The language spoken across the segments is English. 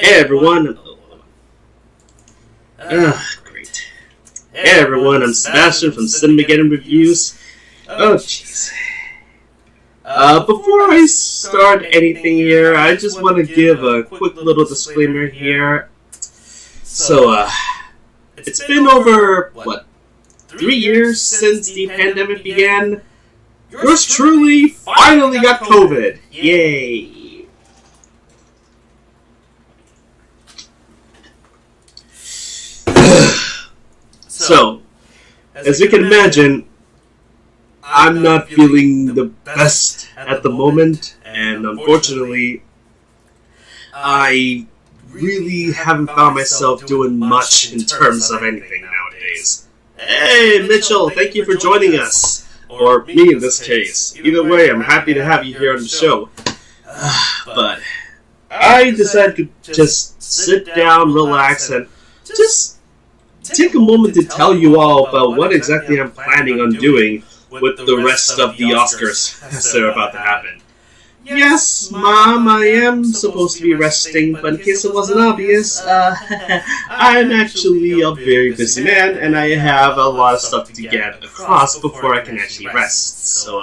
Hey everyone. Great. Hey everyone, I'm Sebastian from Cinematography Reviews. Oh jeez. Before I start anything here, I just want to give a quick little disclaimer here. So, it's been over, 3 years since the pandemic began. Yours truly finally got COVID. Yay. So, as you can imagine, I'm not feeling the best at the moment, and unfortunately, I really haven't found myself doing much in terms of anything nowadays. Hey, Mitchell, thank you for joining us. Or me in this case. Either way, I'm happy to have you here on the show. But I decided to just sit down, relax, and just take a moment to tell you all about what exactly I'm planning on doing with the rest of the Oscars as they're about to happen. Yes, Mom, I am supposed to be resting, but in case it wasn't obvious, I'm actually a very busy man, and I have a lot of stuff to get across before I can actually rest. So,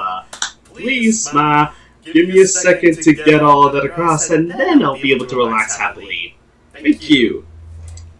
please, Ma, give me a second to get all of that across, and then I'll be able to relax happily. Thank you.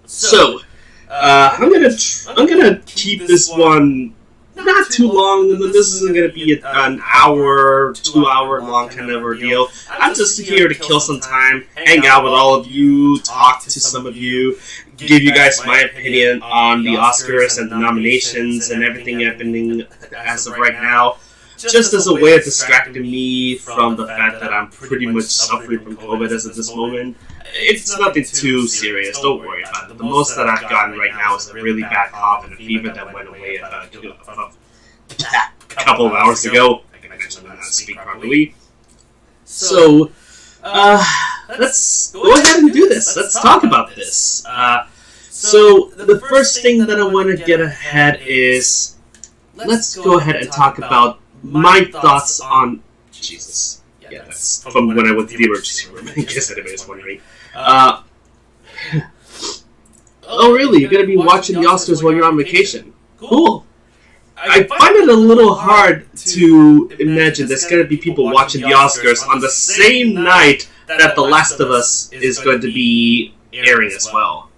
So, I'm gonna keep this one not too long. This isn't gonna be an hour, 2 hour long kind of ordeal. I'm just here to kill some time, hang out with all of you, talk to some of you, give you guys my opinion on the Oscars and the nominations and everything happening as of right now. Just as a way of distracting me from the fact that I'm pretty much suffering from COVID as of this moment. It's nothing too serious, don't worry about it. The most that I've gotten right now is a really bad cough and a fever that went away about a couple of hours ago. I can actually not speak properly. So, let's go ahead and do this. Let's talk about this. So, the first thing that I want to get ahead is, let's go ahead and talk about my thoughts on Jesus. Yeah, that's from when I went to the emergency room, in case anybody's wondering. Oh, really? You're going to be watching the Oscars while you're on vacation? Cool. I find it a little hard to imagine there's going to be people watching the Oscars on the same night that The Last of Us is going to be airing as well.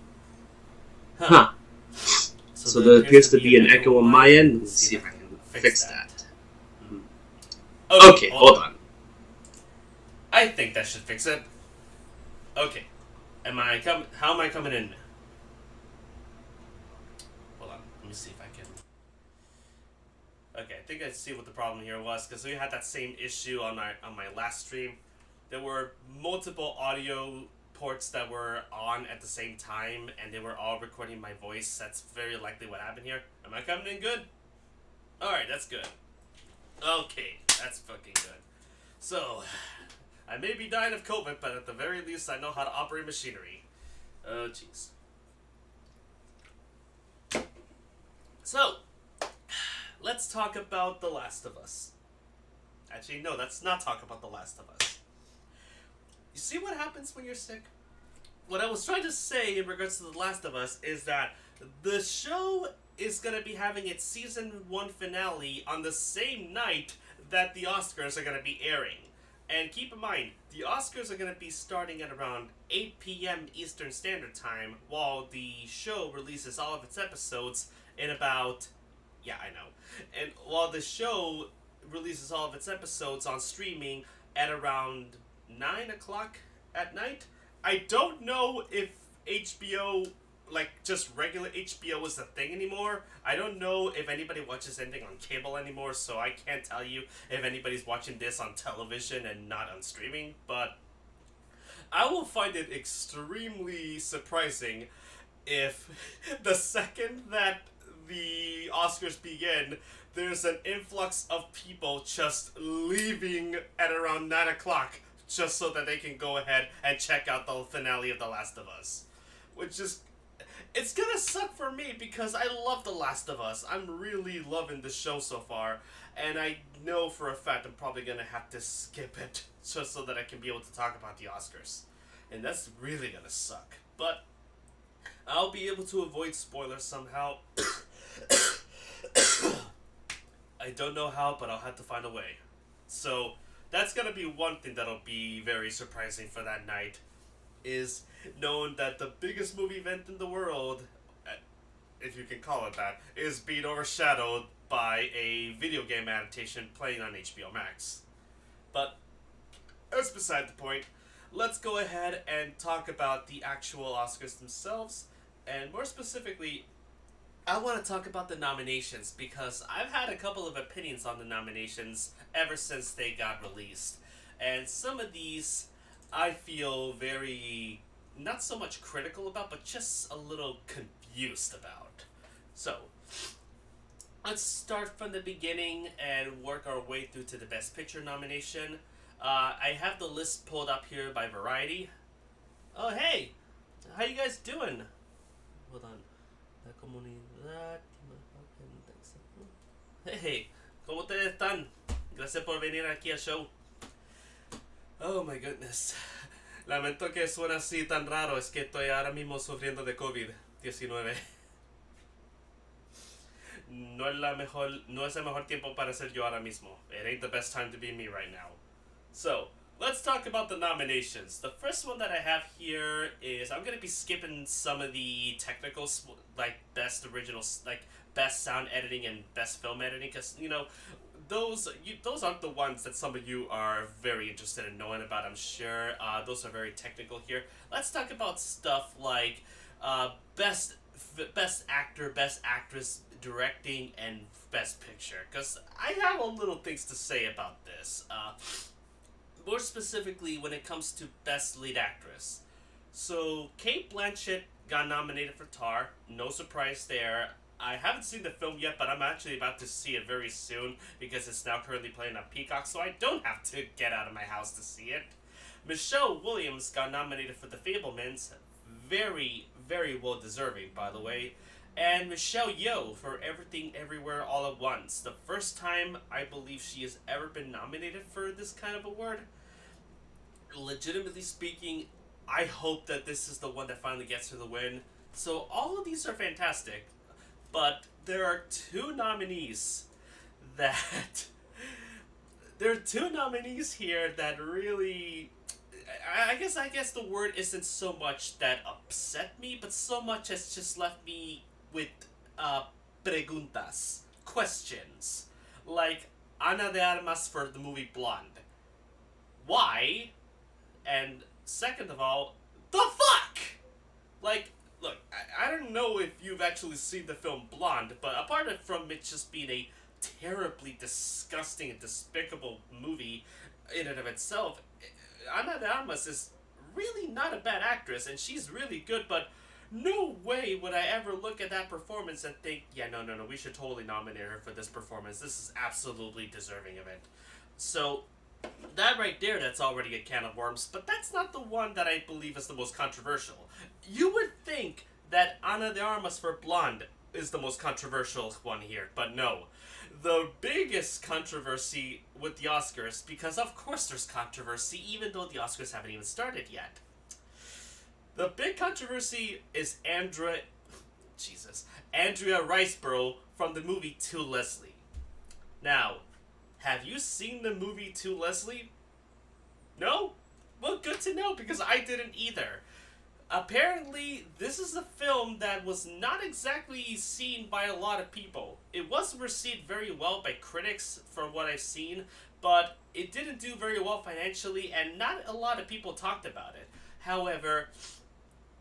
Huh. So there appears to be an echo on my end. Let's see if I can fix that. Okay, hold on. I think that should fix it. Okay. How am I coming in? Hold on. Let me see if I can. Okay, I think I see what the problem here was, because we had that same issue on my last stream. There were multiple audio ports that were on at the same time, and they were all recording my voice. That's very likely what happened here. Am I coming in good? Alright, that's good. Okay, that's fucking good. So, I may be dying of COVID, but at the very least I know how to operate machinery. Oh, jeez. So, let's talk about The Last of Us. Actually, no, let's not talk about The Last of Us. You see what happens when you're sick? What I was trying to say in regards to The Last of Us is that the show is going to be having its Season 1 finale on the same night that the Oscars are going to be airing. And keep in mind, the Oscars are going to be starting at around 8 p.m. Eastern Standard Time, while the show releases all of its episodes in about... Yeah, I know. And while the show releases all of its episodes on streaming at around 9 o'clock at night, I don't know if HBO... like, just regular HBO is a thing anymore. I don't know if anybody watches anything on cable anymore, so I can't tell you if anybody's watching this on television and not on streaming, but I will find it extremely surprising if the second that the Oscars begin, there's an influx of people just leaving at around 9 o'clock just so that they can go ahead and check out the finale of The Last of Us. Which is... it's gonna suck for me because I love The Last of Us. I'm really loving the show so far, and I know for a fact I'm probably gonna have to skip it just so that I can be able to talk about the Oscars. and that's really gonna suck. But I'll be able to avoid spoilers somehow. I don't know how, but I'll have to find a way. So that's gonna be one thing that'll be very surprising for that night, is knowing that the biggest movie event in the world, if you can call it that, is being overshadowed by a video game adaptation playing on HBO Max. But that's beside the point. Let's go ahead and talk about the actual Oscars themselves, and more specifically, I want to talk about the nominations because I've had a couple of opinions on the nominations ever since they got released. And some of these I feel very, not so much critical about, but just a little confused about. So, let's start from the beginning and work our way through to the Best Picture nomination. I have the list pulled up here by Variety. Oh, hey! How you guys doing? Hold on. La comunidad. Hey, ¿cómo ustedes están? Gracias por venir aquí al show. Oh my goodness. Lamento que suena así tan raro, es que estoy ahora mismo sufriendo de COVID-19. No es el mejor tiempo para ser yo ahora mismo. It ain't the best time to be me right now. So, let's talk about the nominations. The first one that I have here is, I'm going to be skipping some of the technicals, like best sound editing and best film editing, because, those aren't the ones that some of you are very interested in knowing about, I'm sure. Those are very technical here. Let's talk about stuff like best actor, best actress, directing, and best picture, because I have a little things to say about this. More specifically, when it comes to best lead actress. So, Cate Blanchett got nominated for Tar. No surprise there. I haven't seen the film yet, but I'm actually about to see it very soon because it's now currently playing on Peacock, so I don't have to get out of my house to see it. Michelle Williams got nominated for The Fabelmans. Very, very well deserving, by the way. And Michelle Yeoh for Everything Everywhere All at Once. The first time I believe she has ever been nominated for this kind of award. Legitimately speaking, I hope that this is the one that finally gets her the win. So all of these are fantastic, but there are two nominees here that really, I guess the word isn't so much that upset me, but so much as just left me with preguntas, questions, like Ana de Armas for the movie Blonde. Why? And second of all, the fuck? Like, look, I don't know if you've actually seen the film Blonde, but apart from it just being a terribly disgusting and despicable movie in and of itself, Ana de Armas is really not a bad actress, and she's really good, but no way would I ever look at that performance and think, yeah, no, we should totally nominate her for this performance. This is absolutely deserving of it. So, that right there, that's already a can of worms, but that's not the one that I believe is the most controversial. You would think that Ana de Armas for Blonde is the most controversial one here, but no. The biggest controversy with the Oscars, because of course there's controversy, even though the Oscars haven't even started yet. The big controversy is Andrea Riseborough from the movie To Leslie. Now, have you seen the movie To Leslie? No? Well, good to know, because I didn't either. Apparently, this is a film that was not exactly seen by a lot of people. It was received very well by critics, from what I've seen, but it didn't do very well financially, and not a lot of people talked about it. However,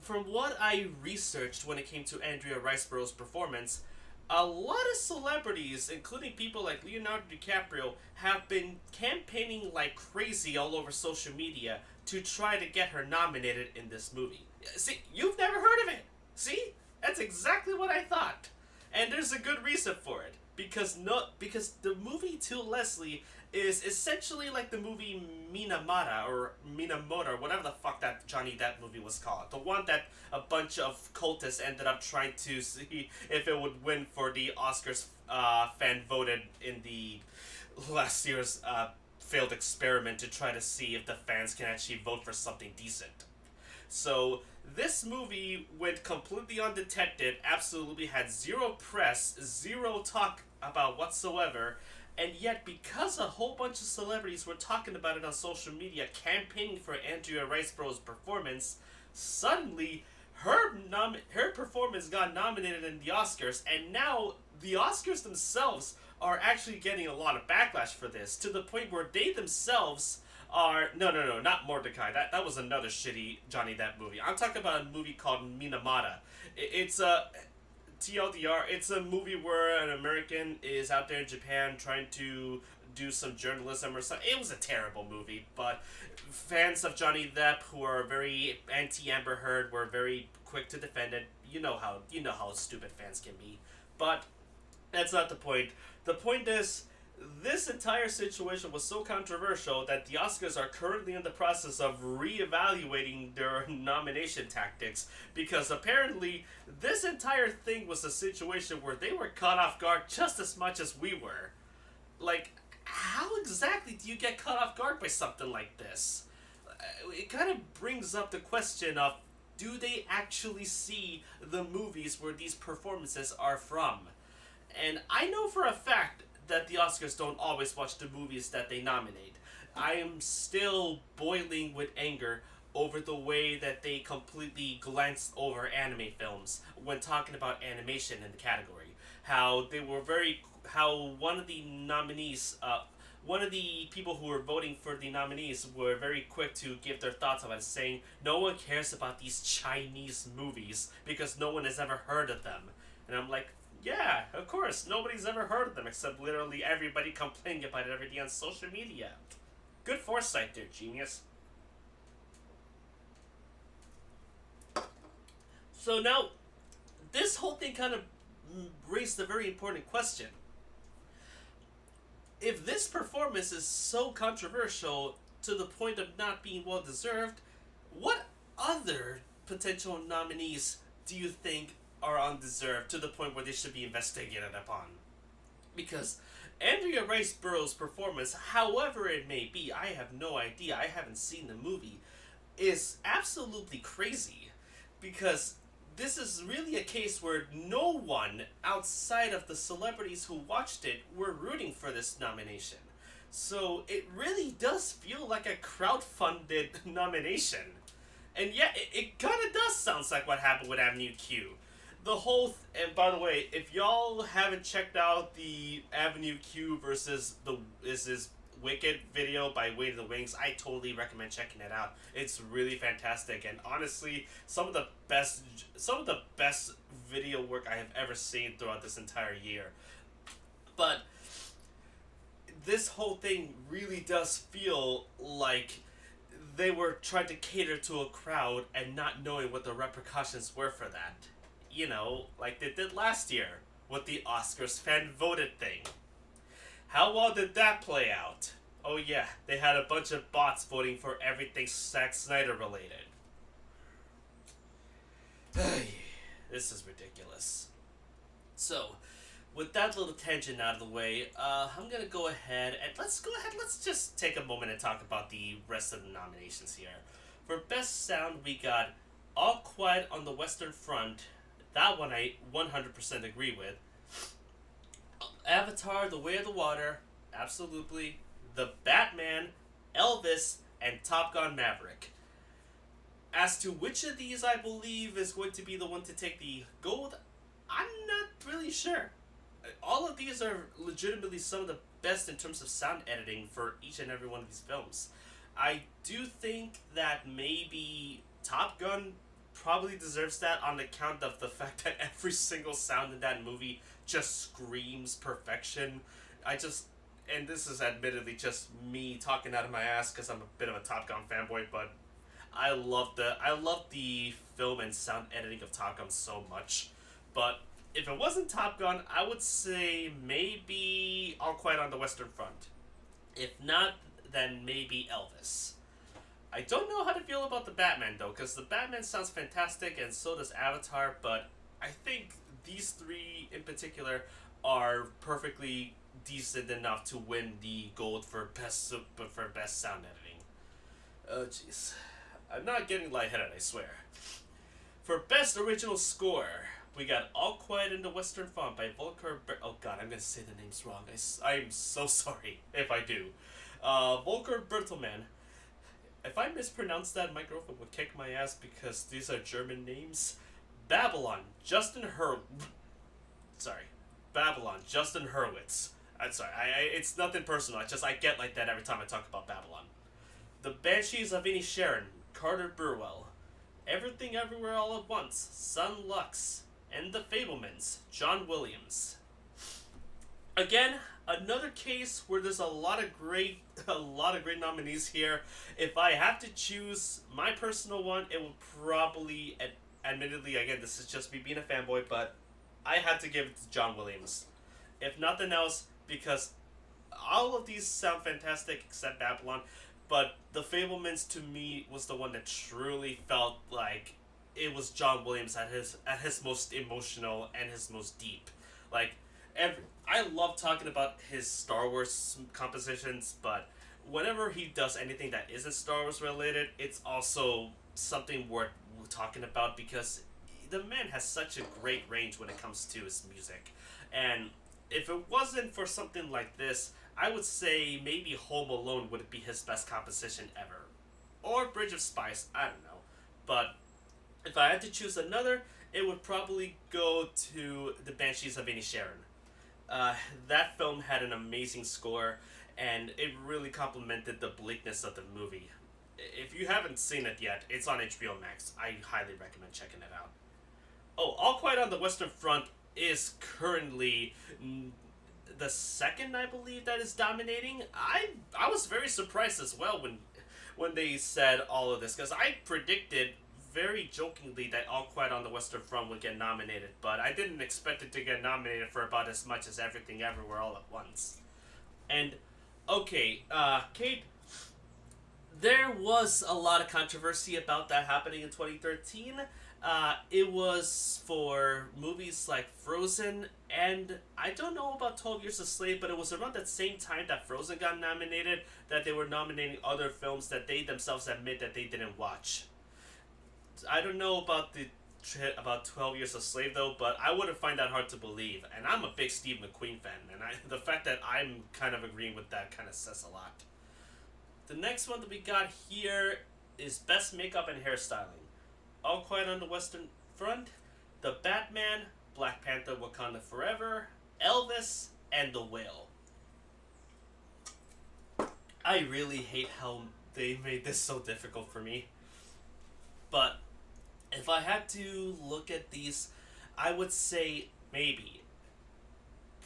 from what I researched when it came to Andrea Riseborough's performance, a lot of celebrities, including people like Leonardo DiCaprio, have been campaigning like crazy all over social media to try to get her nominated in this movie. See, you've never heard of it. See? That's exactly what I thought. And there's a good reason for it. Because the movie To Leslie is essentially like the movie Minamoto, or whatever the fuck that Johnny Depp movie was called. The one that a bunch of cultists ended up trying to see if it would win for the Oscars fan voted in the last year's failed experiment to try to see if the fans can actually vote for something decent. So this movie went completely undetected, absolutely had zero press, zero talk about whatsoever, and yet because a whole bunch of celebrities were talking about it on social media, campaigning for Andrea Riseborough's performance, suddenly her performance got nominated in the Oscars, and now the Oscars themselves are actually getting a lot of backlash for this, to the point where they themselves are no, not Mordecai. That was another shitty Johnny Depp movie. I'm talking about a movie called Minamata. It's a TLDR. It's a movie where an American is out there in Japan trying to do some journalism or something. It was a terrible movie, but fans of Johnny Depp who are very anti Amber Heard were very quick to defend it. You know how stupid fans can be, but that's not the point. The point is, this entire situation was so controversial that the Oscars are currently in the process of reevaluating their nomination tactics, because apparently this entire thing was a situation where they were caught off guard just as much as we were. Like, how exactly do you get caught off guard by something like this? It kind of brings up the question of, do they actually see the movies where these performances are from? And I know for a fact that the Oscars don't always watch the movies that they nominate. I am still boiling with anger over the way that they completely glanced over anime films when talking about animation in the category. How one of the nominees, one of the people who were voting for the nominees were very quick to give their thoughts about it, saying no one cares about these Chinese movies because no one has ever heard of them. And I'm like, yeah, of course, nobody's ever heard of them except literally everybody complaining about it every day on social media. Good foresight there, genius. So now, this whole thing kind of raised a very important question. If this performance is so controversial to the point of not being well deserved, what other potential nominees do you think are undeserved to the point where they should be investigated upon? Because Andrea Riseborough's performance, however it may be, I have no idea, I haven't seen the movie, is absolutely crazy. Because this is really a case where no one outside of the celebrities who watched it were rooting for this nomination. So it really does feel like a crowd-funded nomination. And yeah, it kind of does sound like what happened with Avenue Q. And by the way, if y'all haven't checked out the Avenue Q versus this Wicked video by Wade of the Wings, I totally recommend checking it out. It's really fantastic, and honestly, some of the best video work I have ever seen throughout this entire year. But this whole thing really does feel like they were trying to cater to a crowd and not knowing what the repercussions were for that. You know, like they did last year with the Oscars fan voted thing. How well did that play out? Oh yeah, they had a bunch of bots voting for everything Zack Snyder related. This is ridiculous. So, with that little tangent out of the way, I'm gonna go ahead and let's just take a moment and talk about the rest of the nominations here. For Best Sound, we got All Quiet on the Western Front. That one I 100% agree with. Avatar, The Way of the Water, absolutely. The Batman, Elvis, and Top Gun Maverick. As to which of these I believe is going to be the one to take the gold, I'm not really sure. All of these are legitimately some of the best in terms of sound editing for each and every one of these films. I do think that maybe Top Gun probably deserves that on account of the fact that every single sound in that movie just screams perfection. And this is admittedly just me talking out of my ass because I'm a bit of a Top Gun fanboy, but I love the film and sound editing of Top Gun so much. But if it wasn't Top Gun, I would say maybe All Quiet on the Western Front. If not, then maybe Elvis. I don't know how to feel about the Batman though, because the Batman sounds fantastic and so does Avatar, but I think these three in particular are perfectly decent enough to win the gold for best sound editing. Oh jeez. I'm not getting lightheaded, I swear. For Best Original Score, we got All Quiet in the Western Front by oh god, I'm gonna say the names wrong. I'm so sorry if I do. Volker Bertelmann. If I mispronounce that, my girlfriend would kick my ass because these are German names. Babylon, Babylon, Justin Hurwitz. I'm sorry, it's nothing personal. I get like that every time I talk about Babylon. The Banshees of Inisherin, Carter Burwell. Everything Everywhere All at Once, Sun Lux. And The Fablemans, John Williams. Again, another case where there's a lot of great nominees here. If I have to choose my personal one, it would probably, admittedly, again, this is just me being a fanboy, but I had to give it to John Williams. If nothing else, because all of these sound fantastic except Babylon, but The Fablemans to me was the one that truly felt like it was John Williams at his most emotional and his most deep. Like, I love talking about his Star Wars compositions, but whenever he does anything that isn't Star Wars related, it's also something worth talking about because the man has such a great range when it comes to his music. And if it wasn't for something like this, I would say maybe Home Alone would be his best composition ever. Or Bridge of Spies, I don't know. But if I had to choose another, it would probably go to The Banshees of Inisherin. That film had an amazing score, and it really complemented the bleakness of the movie. If you haven't seen it yet, it's on HBO Max. I highly recommend checking it out. Oh, All Quiet on the Western Front is currently the second, I believe, that is dominating. I was very surprised as well when they said all of this, because I predicted very jokingly that All Quiet on the Western Front would get nominated, but I didn't expect it to get nominated for about as much as Everything Everywhere All at Once. And, okay, Kate, there was a lot of controversy about that happening in 2013. It was for movies like Frozen, and I don't know about 12 Years a Slave, but it was around that same time that Frozen got nominated that they were nominating other films that they themselves admit that they didn't watch. I don't know about 12 Years a Slave though, but I wouldn't find that hard to believe. And I'm a big Steve McQueen fan, and the fact that I'm kind of agreeing with that kind of says a lot. The next one that we got here is Best Makeup and Hairstyling. All Quiet on the Western Front, The Batman, Black Panther: Wakanda Forever, Elvis, and The Whale. I really hate how they made this so difficult for me. But if I had to look at these, I would say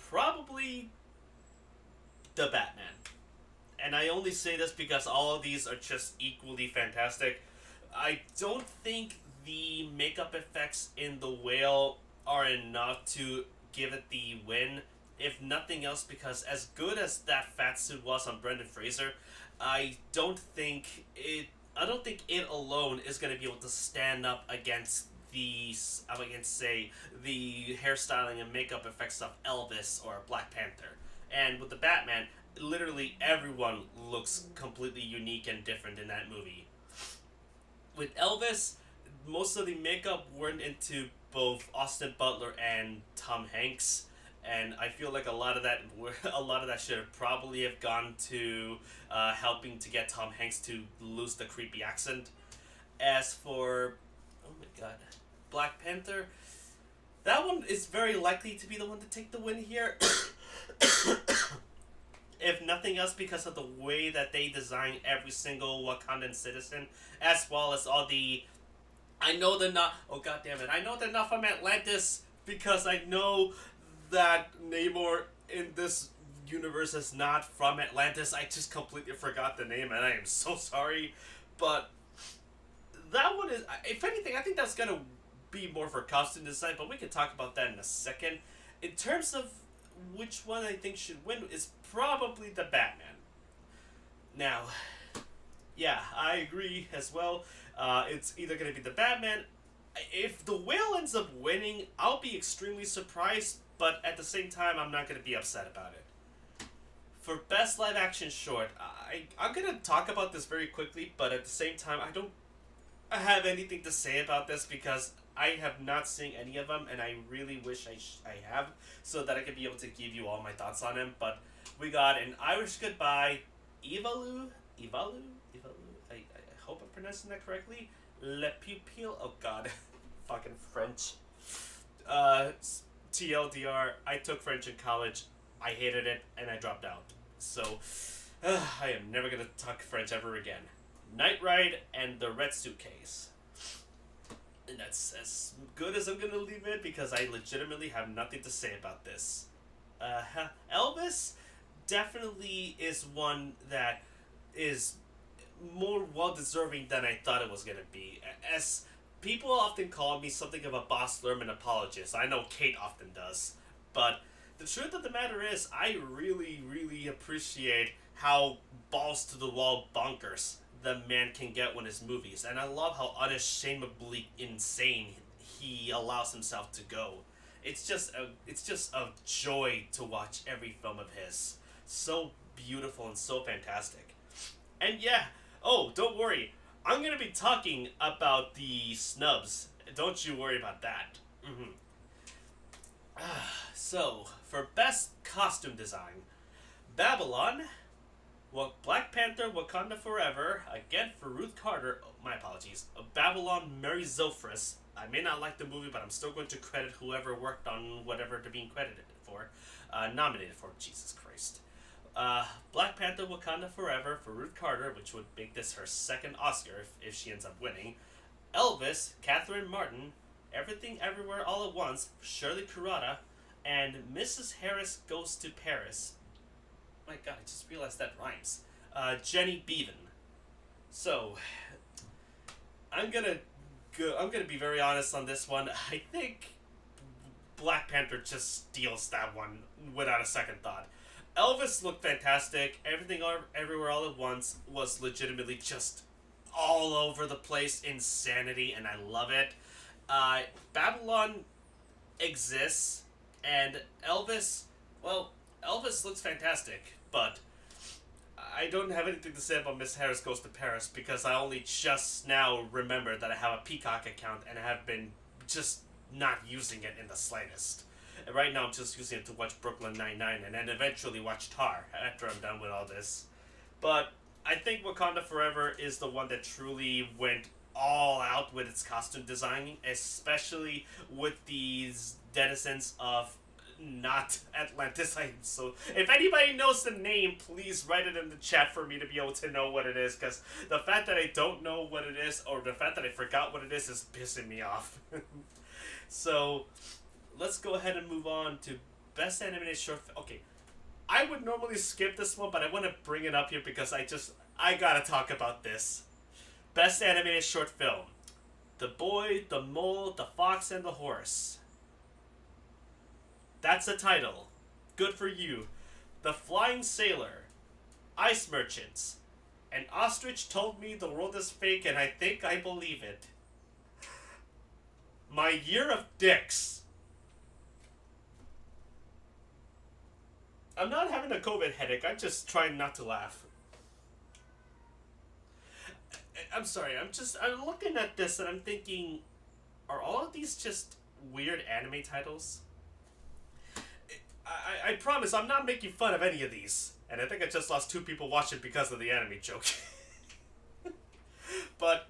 probably The Batman. And I only say this because all of these are just equally fantastic. I don't think the makeup effects in The Whale are enough to give it the win. If nothing else, because as good as that fat suit was on Brendan Fraser, I don't think it alone is going to be able to stand up against say, the hairstyling and makeup effects of Elvis or Black Panther. And with the Batman, literally everyone looks completely unique and different in that movie. With Elvis, most of the makeup went into both Austin Butler and Tom Hanks, and I feel like a lot of that should have probably have gone to helping to get Tom Hanks to lose the creepy accent. As for, oh my god, Black Panther, that one is very likely to be the one to take the win here. If nothing else, because of the way that they design every single Wakandan citizen, as well as all the, I know they're not from Atlantis, because I know that Namor in this universe is not from Atlantis. I just completely forgot the name, and I am so sorry. But that one is, if anything, I think that's gonna be more for costume design, but we can talk about that in a second. In terms of which one I think should win, is probably the Batman. Now, yeah, I agree as well. It's either going to be the Batman. If the Whale ends up winning, I'll be extremely surprised, but at the same time, I'm not going to be upset about it. For Best Live Action Short, I'm going to talk about this very quickly, but at the same time, have anything to say about this because I have not seen any of them, and I really wish I have, so that I could be able to give you all my thoughts on them. But we got An Irish Goodbye, Evalu. I hope I'm pronouncing that correctly. Le Pupille. Oh God, fucking French. TLDR. I took French in college. I hated it, and I dropped out. So, I am never gonna talk French ever again. Night Ride and The Red Suitcase. And that's as good as I'm gonna leave it because I legitimately have nothing to say about this. Elvis definitely is one that is more well deserving than I thought it was gonna be. As people often call me something of a Baz Luhrmann apologist. I know Kate often does, but the truth of the matter is, I really, really appreciate how balls to the wall bonkers the man can get when his movies, and I love how unashamedly insane he allows himself to go. It's just a joy to watch every film of his. So beautiful and so fantastic. And yeah, oh, don't worry, I'm gonna be talking about the snubs. Don't you worry about that. So, for best costume design, Babylon, Black Panther, Wakanda Forever, again for Ruth Carter, my apologies, Babylon, Mary Zofris. I may not like the movie, but I'm still going to credit whoever worked on whatever they're being credited for, nominated for, Jesus Christ. Black Panther, Wakanda Forever for Ruth Carter, which would make this her second Oscar if she ends up winning. Elvis, Catherine Martin, Everything Everywhere All at Once, Shirley Kurata, and Mrs. Harris Goes to Paris. My God, I just realized that rhymes. Jenny Beavan. So, I'm gonna be very honest on this one. I think Black Panther just steals that one without a second thought. Elvis looked fantastic. Everything Everywhere All at Once was legitimately just all over the place insanity, and I love it. Babylon exists, and Elvis looks fantastic, but I don't have anything to say about Miss Harris Goes to Paris because I only just now remembered that I have a Peacock account and I have been just not using it in the slightest. And right now I'm just using it to watch Brooklyn Nine-Nine and then eventually watch Tar after I'm done with all this. But I think Wakanda Forever is the one that truly went all out with its costume design, especially with these denizens of not Atlantis. So if anybody knows the name, please write it in the chat for me to be able to know what it is, because the fact that I don't know what it is, or the fact that I forgot what it is pissing me off. So let's go ahead and move on to Best Animated Short Film. Okay, I would normally skip this one, but I want to bring it up here because I gotta talk about this. Best Animated Short Film. The Boy, the Mole, the Fox, and the Horse. That's the title. Good for you. The Flying Sailor. Ice Merchants. An ostrich told me the world is fake and I think I believe it. My Year of Dicks. I'm not having a COVID headache. I'm just trying not to laugh. I'm sorry. I'm looking at this and I'm thinking, are all of these just weird anime titles? I promise I'm not making fun of any of these. And I think I just lost 2 people watching because of the anime joke. But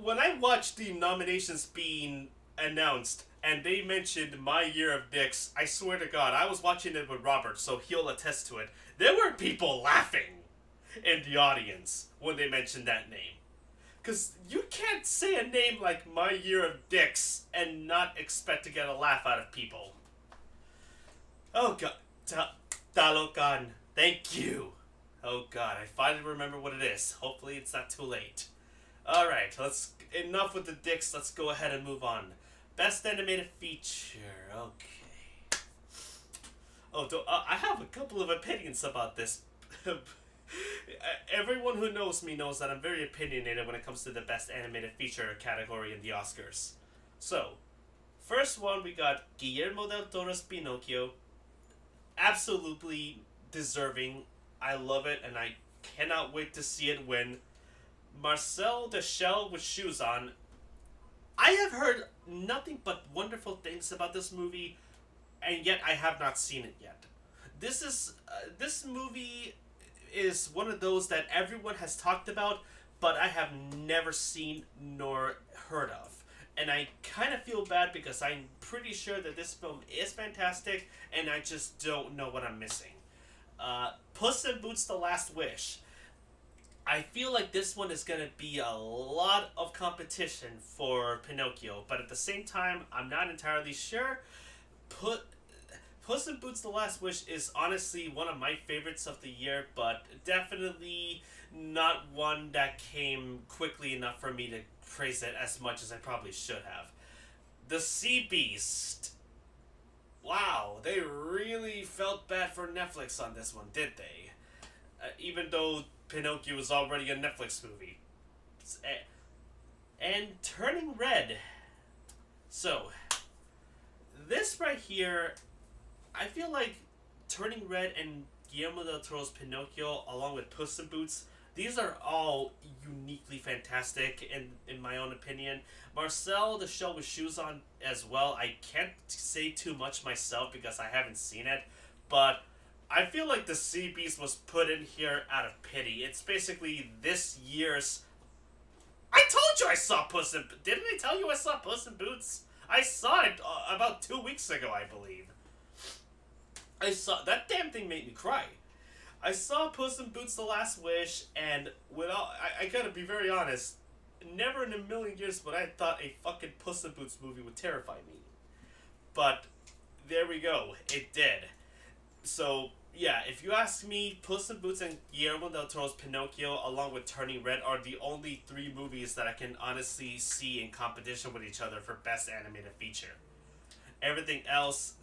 when I watched the nominations being announced and they mentioned My Year of Dicks, I swear to God, I was watching it with Robert, so he'll attest to it. There were people laughing in the audience when they mentioned that name. Because you can't say a name like My Year of Dicks and not expect to get a laugh out of people. Oh God, Talokan, thank you. Oh God, I finally remember what it is. Hopefully it's not too late. Alright, enough with the dicks, let's go ahead and move on. Best Animated Feature, okay. Oh, I have a couple of opinions about this. Everyone who knows me knows that I'm very opinionated when it comes to the Best Animated Feature category in the Oscars. So, first one we got Guillermo del Toro's Pinocchio. Absolutely deserving. I love it and I cannot wait to see it win. Marcel the Shell with Shoes On. I have heard nothing but wonderful things about this movie, and yet I have not seen it yet. This movie is one of those that everyone has talked about, but I have never seen nor heard of. And I kind of feel bad because I'm pretty sure that this film is fantastic, and I just don't know what I'm missing. Puss in Boots: The Last Wish. I feel like this one is going to be a lot of competition for Pinocchio, but at the same time, I'm not entirely sure. Put Puss in Boots: The Last Wish is honestly one of my favorites of the year, but definitely not one that came quickly enough for me to praise it as much as I probably should have. The Sea Beast. Wow, they really felt bad for Netflix on this one, did they? Even though Pinocchio was already a Netflix movie. And Turning Red. So, this right here, I feel like Turning Red and Guillermo del Toro's Pinocchio, along with Puss in Boots, these are all uniquely fantastic in my own opinion. Marcel the Shell with Shoes On as well. I can't say too much myself because I haven't seen it, but I feel like The Sea Beast was put in here out of pity. It's basically this year's... I told you I saw Puss in... Didn't I tell you I saw Puss in Boots? I saw it about 2 weeks ago, I believe. I saw... That damn thing made me cry. I saw Puss in Boots: The Last Wish, and without... I gotta be very honest. Never in a million years would I thought a fucking Puss in Boots movie would terrify me. But, there we go. It did. So, yeah, if you ask me, Puss in Boots and Guillermo del Toro's Pinocchio, along with Turning Red, are the only 3 movies that I can honestly see in competition with each other for Best Animated Feature. Everything else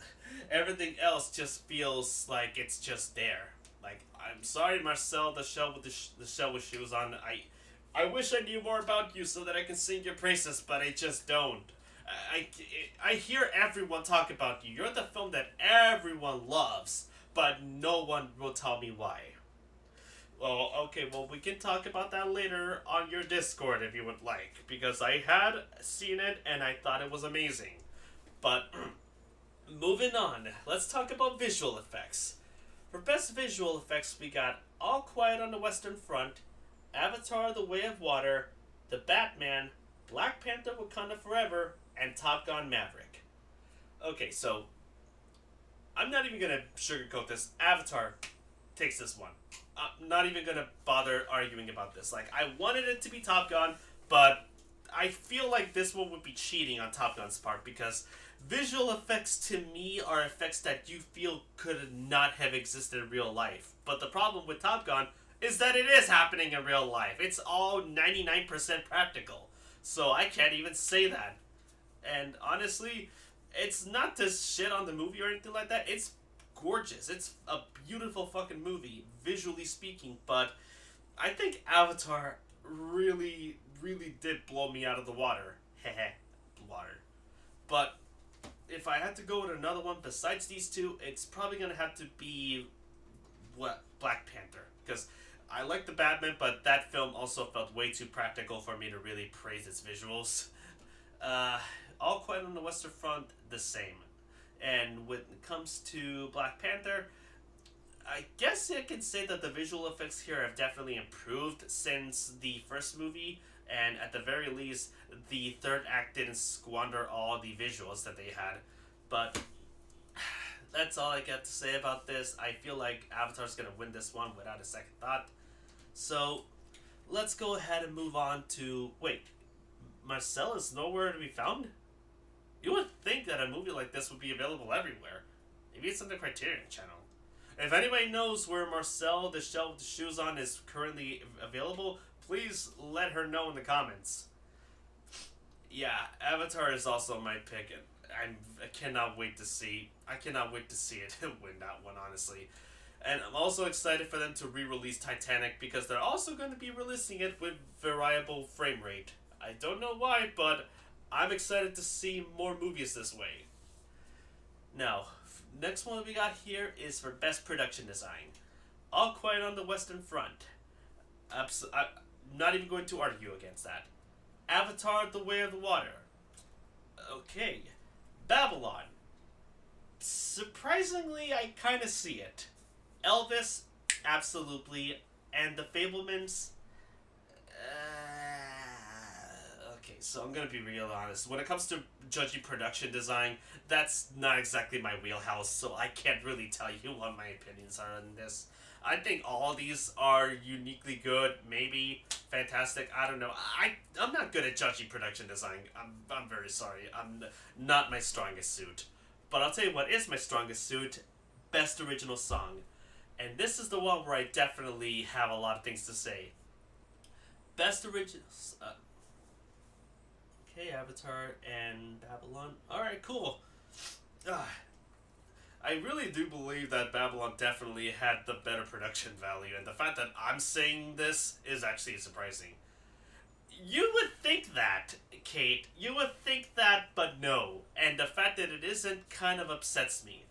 just feels like it's just there. Like, I'm sorry, Marcel, the Shell with Shoes On. I wish I knew more about you so that I can sing your praises, but I just don't. I hear everyone talk about you. You're the film that everyone loves, but no one will tell me why. Well, okay, well, we can talk about that later on your Discord if you would like, because I had seen it and I thought it was amazing. But, moving on, let's talk about visual effects. For Best Visual Effects, we got All Quiet on the Western Front, Avatar: The Way of Water, The Batman, Black Panther: Wakanda Forever, and Top Gun: Maverick. Okay, so I'm not even going to sugarcoat this. Avatar takes this one. I'm not even going to bother arguing about this. Like, I wanted it to be Top Gun, but I feel like this one would be cheating on Top Gun's part because visual effects to me are effects that you feel could not have existed in real life. But the problem with Top Gun is that it is happening in real life. It's all 99% practical. So I can't even say that. And honestly, it's not to shit on the movie or anything like that. It's gorgeous. It's a beautiful fucking movie, visually speaking. But I think Avatar really, really did blow me out of the water. Heh water. But if I had to go with another one besides these two, it's probably going to have to be Black Panther. Because I like the Batman, but that film also felt way too practical for me to really praise its visuals. All Quiet on the Western Front, the same. And when it comes to Black Panther, I guess I can say that the visual effects here have definitely improved since the first movie, and at the very least, the third act didn't squander all the visuals that they had. But that's all I got to say about this. I feel like Avatar's gonna win this one without a second thought. So, let's go ahead and move on to... Wait, Marcel is nowhere to be found? You would think that a movie like this would be available everywhere. Maybe it's on the Criterion channel. If anybody knows where Marcel the Shell with the Shoes On is currently available, please let her know in the comments. Yeah, Avatar is also my pick. I cannot wait to see it win that one, honestly. And I'm also excited for them to re-release Titanic because they're also going to be releasing it with variable frame rate. I don't know why, but I'm excited to see more movies this way. Now, next one we got here is for Best Production Design. All Quiet on the Western Front. Not even going to argue against that. Avatar: The Way of the Water. Okay. Babylon. Surprisingly, I kind of see it. Elvis, absolutely. And The Fablemans, okay, so I'm gonna be real honest. When it comes to judging production design, that's not exactly my wheelhouse, so I can't really tell you what my opinions are on this. I think all these are uniquely good, maybe fantastic. I don't know. I'm not good at judging production design. I'm very sorry. I'm not my strongest suit. But I'll tell you what is my strongest suit: best original song. And this is the one where I definitely have a lot of things to say. Best original. Okay, Avatar and Babylon. Alright, cool. I really do believe that Babylon definitely had the better production value, and the fact that I'm saying this is actually surprising. You would think that, Kate. You would think that, but no. And the fact that it isn't kind of upsets me.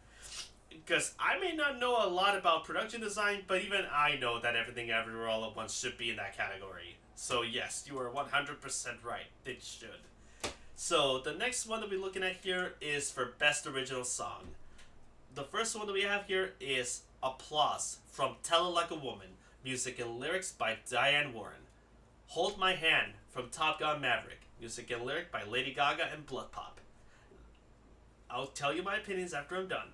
Because I may not know a lot about production design, but even I know that Everything Everywhere All at Once should be in that category. So yes, you are 100% right. It should. So the next one that we're looking at here is for Best Original Song. The first one that we have here is Applause from Tell It Like a Woman, music and lyrics by Diane Warren. Hold My Hand from Top Gun Maverick, music and lyric by Lady Gaga and Blood Pop. I'll tell you my opinions after I'm done.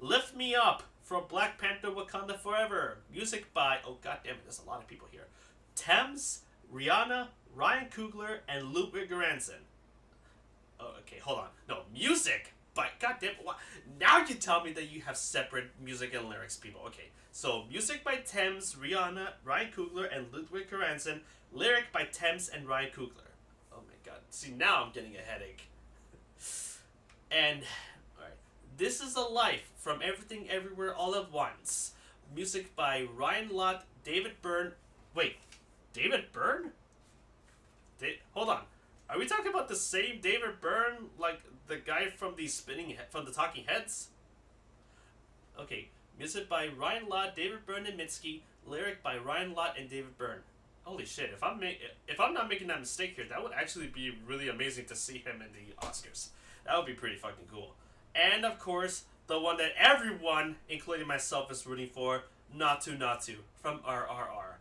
Lift Me Up from Black Panther Wakanda Forever, music by, oh goddammit, there's a lot of people here. Thames, Rihanna, Ryan Coogler, and Ludwig Göransson. Oh, okay, hold on. No, music by, goddammit, what? Now you tell me that you have separate music and lyrics, people. Okay, so music by Thames, Rihanna, Ryan Coogler, and Ludwig Göransson. Lyric by Thames and Ryan Coogler. Oh my god. See, now I'm getting a headache. And, alright. This Is a Life from Everything Everywhere All at Once. Music by Ryan Lott, David Byrne. Wait, David Byrne? Hold on. Are we talking about the same David Byrne, like the guy from the Talking Heads? Okay, music by Ryan Lott, David Byrne, and Mitski. Lyric by Ryan Lott and David Byrne. Holy shit! If I'm not making that mistake here, that would actually be really amazing to see him in the Oscars. That would be pretty fucking cool. And of course, the one that everyone, including myself, is rooting for, Not To from RRR.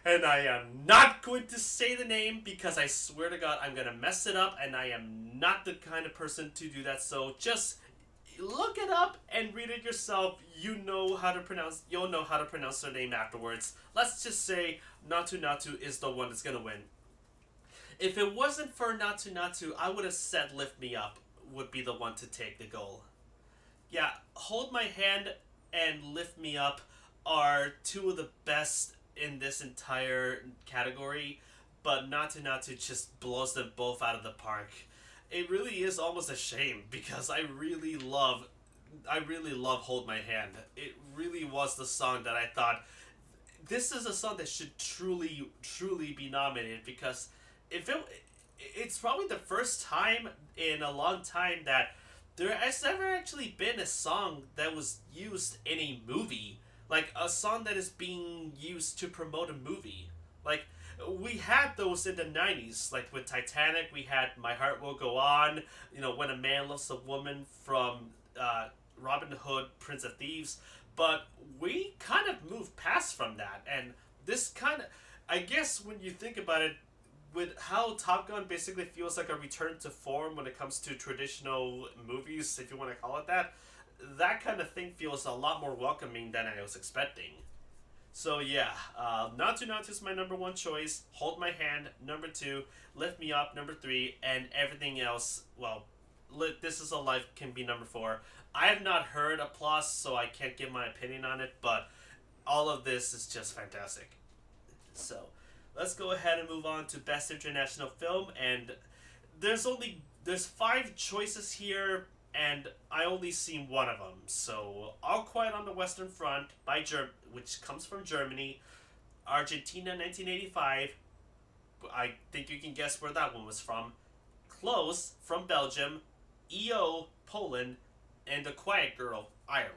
And I am not going to say the name because I swear to God I'm gonna mess it up, and I am not the kind of person to do that. So just look it up and read it yourself. You'll know how to pronounce their name afterwards. Let's just say Natu is the one that's gonna win. If it wasn't for Natu, I would have said Lift Me Up would be the one to take the goal. Yeah, Hold My Hand and Lift Me Up are two of the best in this entire category, but Natu just blows them both out of the park. It really is almost a shame because I really love Hold My Hand. It really was the song that I thought, this is a song that should truly be nominated, because it's probably the first time in a long time that there has never actually been a song that was used in a movie. Like, a song that is being used to promote a movie. Like, we had those in the 90s. Like, with Titanic, we had My Heart Will Go On, When a Man Loves a Woman from Robin Hood, Prince of Thieves. But we kind of moved past from that. And this kind of, I guess when you think about it, with how Top Gun basically feels like a return to form when it comes to traditional movies, if you want to call it that, that kind of thing feels a lot more welcoming than I was expecting. So yeah, Natu is my number one choice, Hold My Hand, number 2, Lift Me Up, number 3, and everything else, well, This Is a Life can be number 4. I have not heard Applause, so I can't give my opinion on it, but all of this is just fantastic. So, let's go ahead and move on to Best International Film, and there's 5 choices here, and I only seen one of them. So, All Quiet on the Western Front, which comes from Germany, Argentina 1985, I think you can guess where that one was from, Close from Belgium, EO, Poland, and The Quiet Girl, Ireland.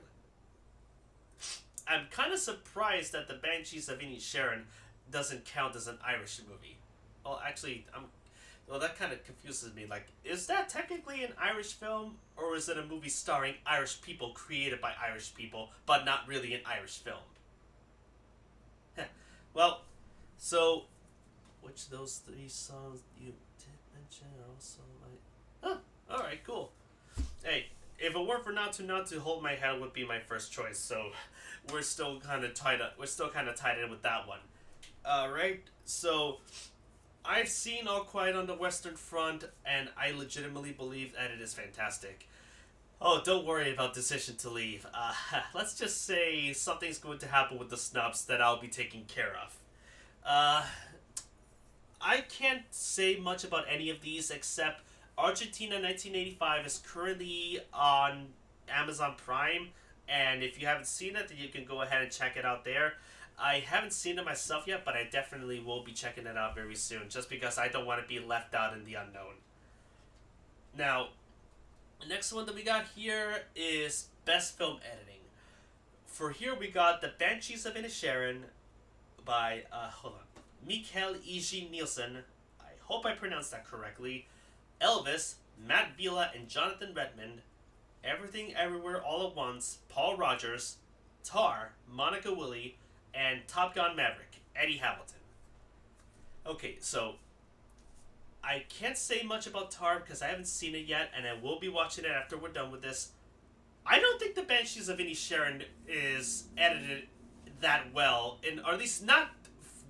I'm kind of surprised that The Banshees of Inisherin doesn't count as an Irish movie. Well, actually, well, that kind of confuses me. Like, is that technically an Irish film, or is it a movie starring Irish people created by Irish people, but not really an Irish film? Well, so which of those three songs you did mention are also like? Huh. All right, cool. Hey, if it weren't for Not to Hold My Head would be my first choice. So we're still kind of tied up. We're still kind of tied in with that one. All right. So I've seen All Quiet on the Western Front, and I legitimately believe that it is fantastic. Oh, don't worry about Decision to Leave. Let's just say something's going to happen with the snubs that I'll be taking care of. I can't say much about any of these except Argentina 1985 is currently on Amazon Prime, and if you haven't seen it, then you can go ahead and check it out there. I haven't seen it myself yet, but I definitely will be checking it out very soon, just because I don't want to be left out in the unknown. Now, the next one that we got here is Best Film Editing. For here we got The Banshees of Inisherin by, Mikael E.G. Nielsen. I hope I pronounced that correctly. Elvis, Matt Vila and Jonathan Redmond. Everything Everywhere All at Once, Paul Rogers. Tar, Monica Willie. And Top Gun Maverick, Eddie Hamilton. Okay, so I can't say much about Tar because I haven't seen it yet, and I will be watching it after we're done with this. I don't think The Banshees of Inisherin is edited that well, or at least not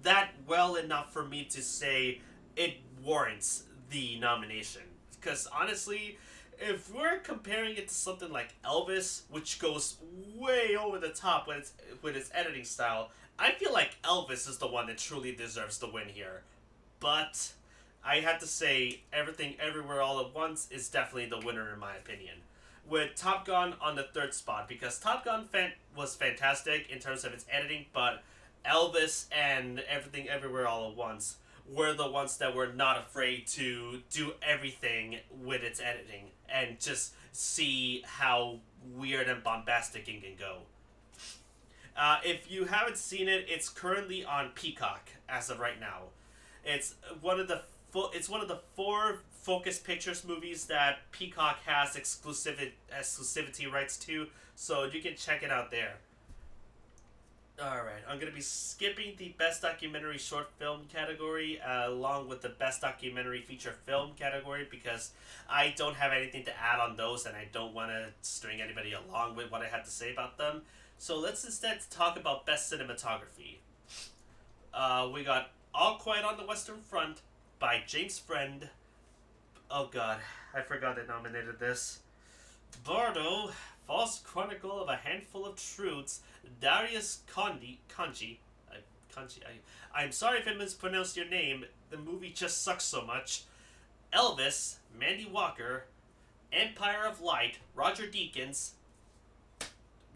that well enough for me to say it warrants the nomination. Because honestly, if we're comparing it to something like Elvis, which goes way over the top with its editing style, I feel like Elvis is the one that truly deserves the win here. But I have to say, Everything Everywhere All at Once is definitely the winner in my opinion. With Top Gun on the third spot, because Top Gun was fantastic in terms of its editing, but Elvis and Everything Everywhere All at Once were the ones that were not afraid to do everything with its editing and just see how weird and bombastic it can go. If you haven't seen it, it's currently on Peacock as of right now. It's one of the 4 Focus Pictures movies that Peacock has exclusivity rights to, so you can check it out there. Alright, I'm going to be skipping the Best Documentary Short Film category along with the Best Documentary Feature Film category because I don't have anything to add on those and I don't want to string anybody along with what I have to say about them. So let's instead talk about Best Cinematography. We got All Quiet on the Western Front by James Friend. Oh god, I forgot they nominated this. Bardo, False Chronicle of a Handful of Truths, Darius Kanji. I'm sorry if I mispronounced your name. The movie just sucks so much. Elvis, Mandy Walker, Empire of Light, Roger Deakins.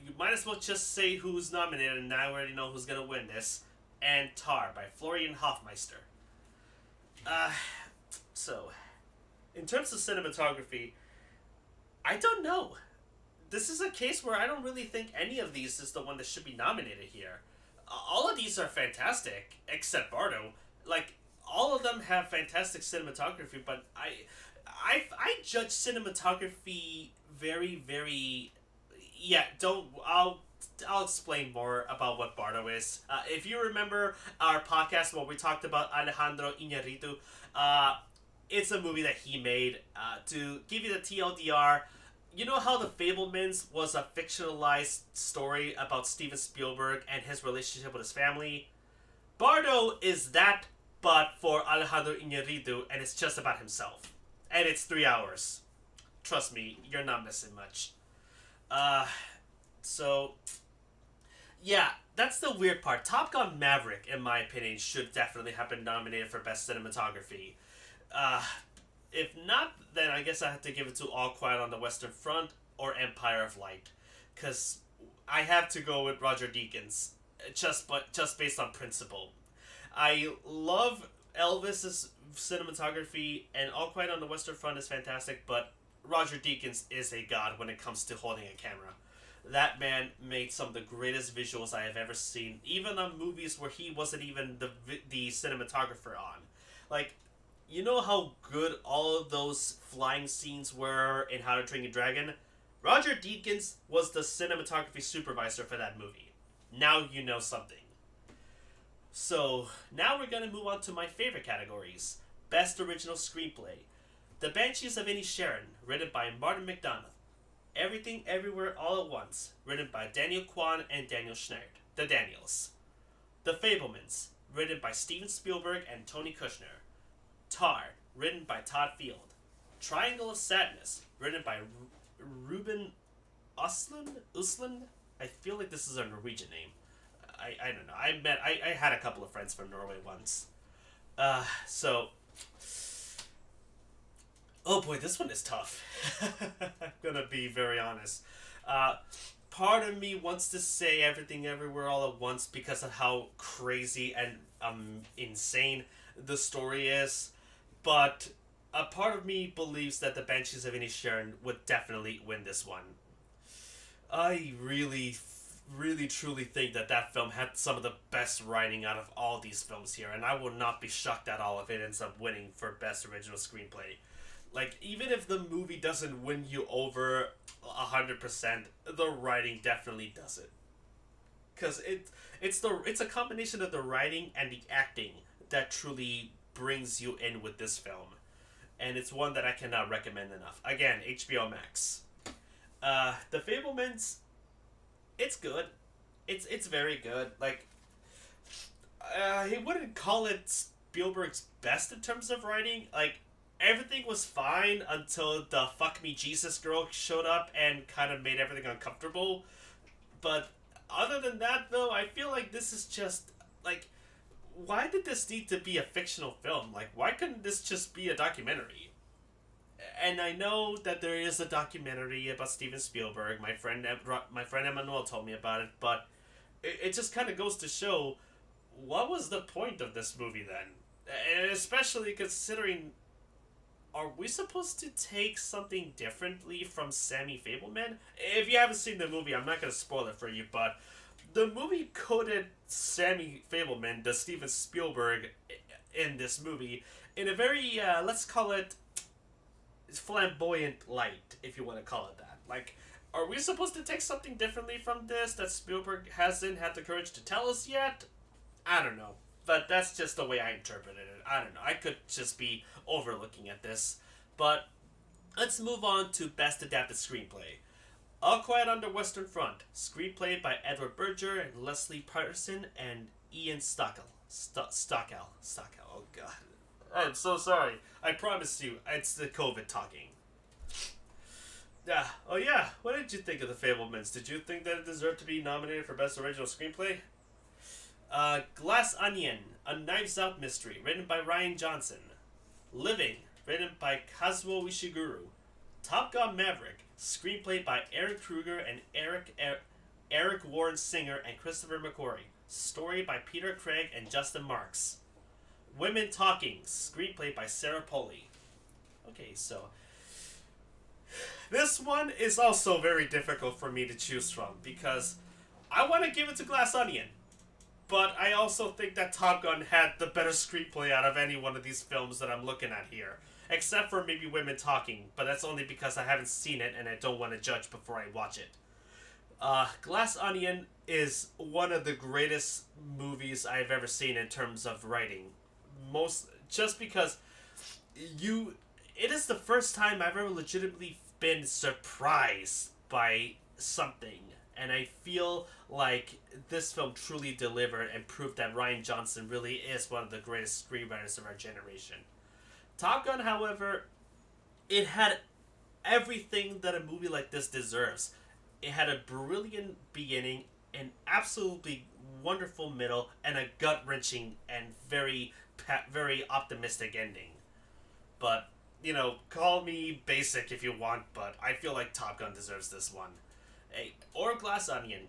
You might as well just say who's nominated, and I already know who's gonna win this. And Tar by Florian Hofmeister. So, in terms of cinematography, I don't know. This is a case where I don't really think any of these is the one that should be nominated here. All of these are fantastic, except Bardo. Like, all of them have fantastic cinematography, but I judge cinematography very, very... Yeah, I'll explain more about what Bardo is. If you remember our podcast where we talked about Alejandro Iñárritu, it's a movie that he made. To give you the TLDR, you know how The Fabelmans was a fictionalized story about Steven Spielberg and his relationship with his family? Bardo is that, but for Alejandro Iñárritu, and it's just about himself. And it's 3 hours. Trust me, you're not missing much. So, yeah, that's the weird part. Top Gun Maverick, in my opinion, should definitely have been nominated for Best Cinematography. If not, then I guess I have to give it to All Quiet on the Western Front or Empire of Light. Because I have to go with Roger Deakins, just based on principle. I love Elvis's cinematography, and All Quiet on the Western Front is fantastic, but Roger Deakins is a god when it comes to holding a camera. That man made some of the greatest visuals I have ever seen, even on movies where he wasn't even the cinematographer on. Like, you know how good all of those flying scenes were in How to Train Your Dragon? Roger Deakins was the cinematography supervisor for that movie. Now you know something. So, now we're gonna move on to my favorite categories. Best Original Screenplay. The Banshees of Inisherin, written by Martin McDonagh. Everything Everywhere All at Once, written by Daniel Kwan and Daniel Schneid, the Daniels. The Fabelmans, written by Steven Spielberg and Tony Kushner. Tar, written by Todd Field. Triangle of Sadness, written by Ruben Usland? I feel like this is a Norwegian name. I don't know. I had a couple of friends from Norway once. Oh boy, this one is tough. I'm gonna be very honest. Part of me wants to say Everything Everywhere All at Once because of how crazy and insane the story is, but a part of me believes that the Banshees of Inisherin would definitely win this one. I really truly think that film had some of the best writing out of all these films here, and I will not be shocked at all if it ends up winning for Best Original Screenplay. Like, even if the movie doesn't win you over 100%, the writing definitely does it. Because it's a combination of the writing and the acting that truly brings you in with this film. And it's one that I cannot recommend enough. Again, HBO Max. The Fabelmans, it's good. It's very good. Like, he wouldn't call it Spielberg's best in terms of writing. Like, everything was fine until the fuck me Jesus girl showed up and kind of made everything uncomfortable. But other than that, though, I feel like this is just, like, why did this need to be a fictional film? Like, why couldn't this just be a documentary? And I know that there is a documentary about Steven Spielberg. My friend Emmanuel told me about it, but it just kind of goes to show, what was the point of this movie then? And especially considering, are we supposed to take something differently from Sammy Fabelman? If you haven't seen the movie, I'm not going to spoil it for you, but the movie coded Sammy Fabelman, the Steven Spielberg, in this movie in a very, let's call it, flamboyant light, if you want to call it that. Like, are we supposed to take something differently from this that Spielberg hasn't had the courage to tell us yet? I don't know. But that's just the way I interpreted it. I don't know. I could just be overlooking at this. But let's move on to Best Adapted Screenplay. All Quiet on the Western Front. Screenplay by Edward Berger and Leslie Patterson and Ian Stockwell. Stockwell. Oh, God. I'm so sorry. I promise you, it's the COVID talking. Oh yeah, what did you think of The Fabelmans? Did you think that it deserved to be nominated for Best Original Screenplay? Glass Onion, a Knives Out mystery, written by Ryan Johnson. Living, written by Kazuo Ishiguro. Top Gun Maverick, screenplay by Aaron Kruger and Eric Warren Singer and Christopher McQuarrie. Story by Peter Craig and Justin Marks. Women Talking, screenplay by Sarah Polley. Okay, so this one is also very difficult for me to choose from because I want to give it to Glass Onion, but I also think that Top Gun had the better screenplay out of any one of these films that I'm looking at here, except for maybe Women Talking, but that's only because I haven't seen it and I don't want to judge before I watch it. Glass Onion is one of the greatest movies I've ever seen in terms of writing. Just because it is the first time I've ever legitimately been surprised by something, and I feel like this film truly delivered and proved that Ryan Johnson really is one of the greatest screenwriters of our generation. Top Gun, however, it had everything that a movie like this deserves. It had a brilliant beginning, an absolutely wonderful middle, and a gut-wrenching and very optimistic ending. But, you know, call me basic if you want, but I feel like Top Gun deserves this one. Or Glass Onion.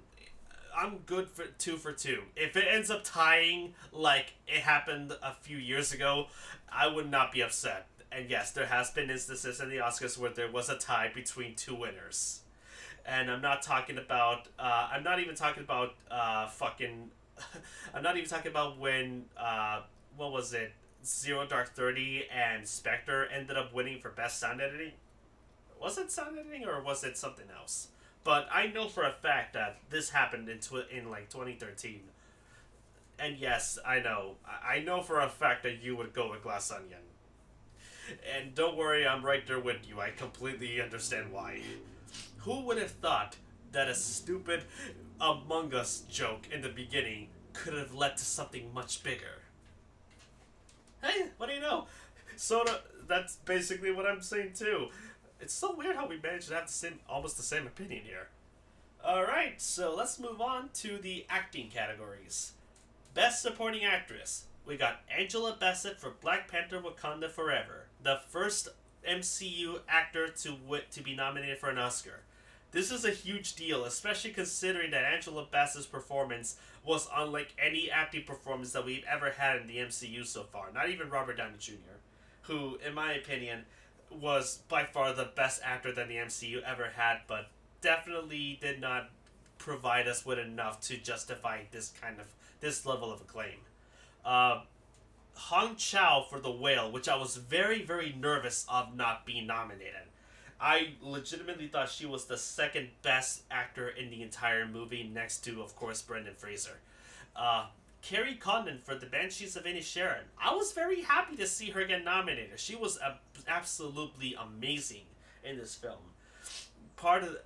I'm good for 2 for 2. If it ends up tying like it happened a few years ago, I would not be upset. And yes, there has been instances in the Oscars where there was a tie between two winners. And I'm not talking about. I'm not even talking about fucking. I'm not even talking about when. What was it? Zero Dark 30 and Spectre ended up winning for best sound editing. Was it sound editing or was it something else? But I know for a fact that this happened in like 2013. And yes, I know. I know for a fact that you would go with Glass Onion. And don't worry, I'm right there with you. I completely understand why. Who would have thought that a stupid Among Us joke in the beginning could have led to something much bigger? Hey, what do you know? Soda, that's basically what I'm saying too. It's so weird how we managed to have almost the same opinion here. Alright, so let's move on to the acting categories. Best Supporting Actress. We got Angela Bassett for Black Panther Wakanda Forever, the first MCU actor to be nominated for an Oscar. This is a huge deal, especially considering that Angela Bassett's performance was unlike any acting performance that we've ever had in the MCU so far. Not even Robert Downey Jr., who, in my opinion, was by far the best actor that the MCU ever had, but definitely did not provide us with enough to justify this level of acclaim. Hong Chow for The Whale, which I was very, very nervous of not being nominated. I legitimately thought she was the second best actor in the entire movie, next to, of course, Brendan Fraser. Carrie Condon for The Banshees of Inisherin. I was very happy to see her get nominated. She was absolutely amazing in this film.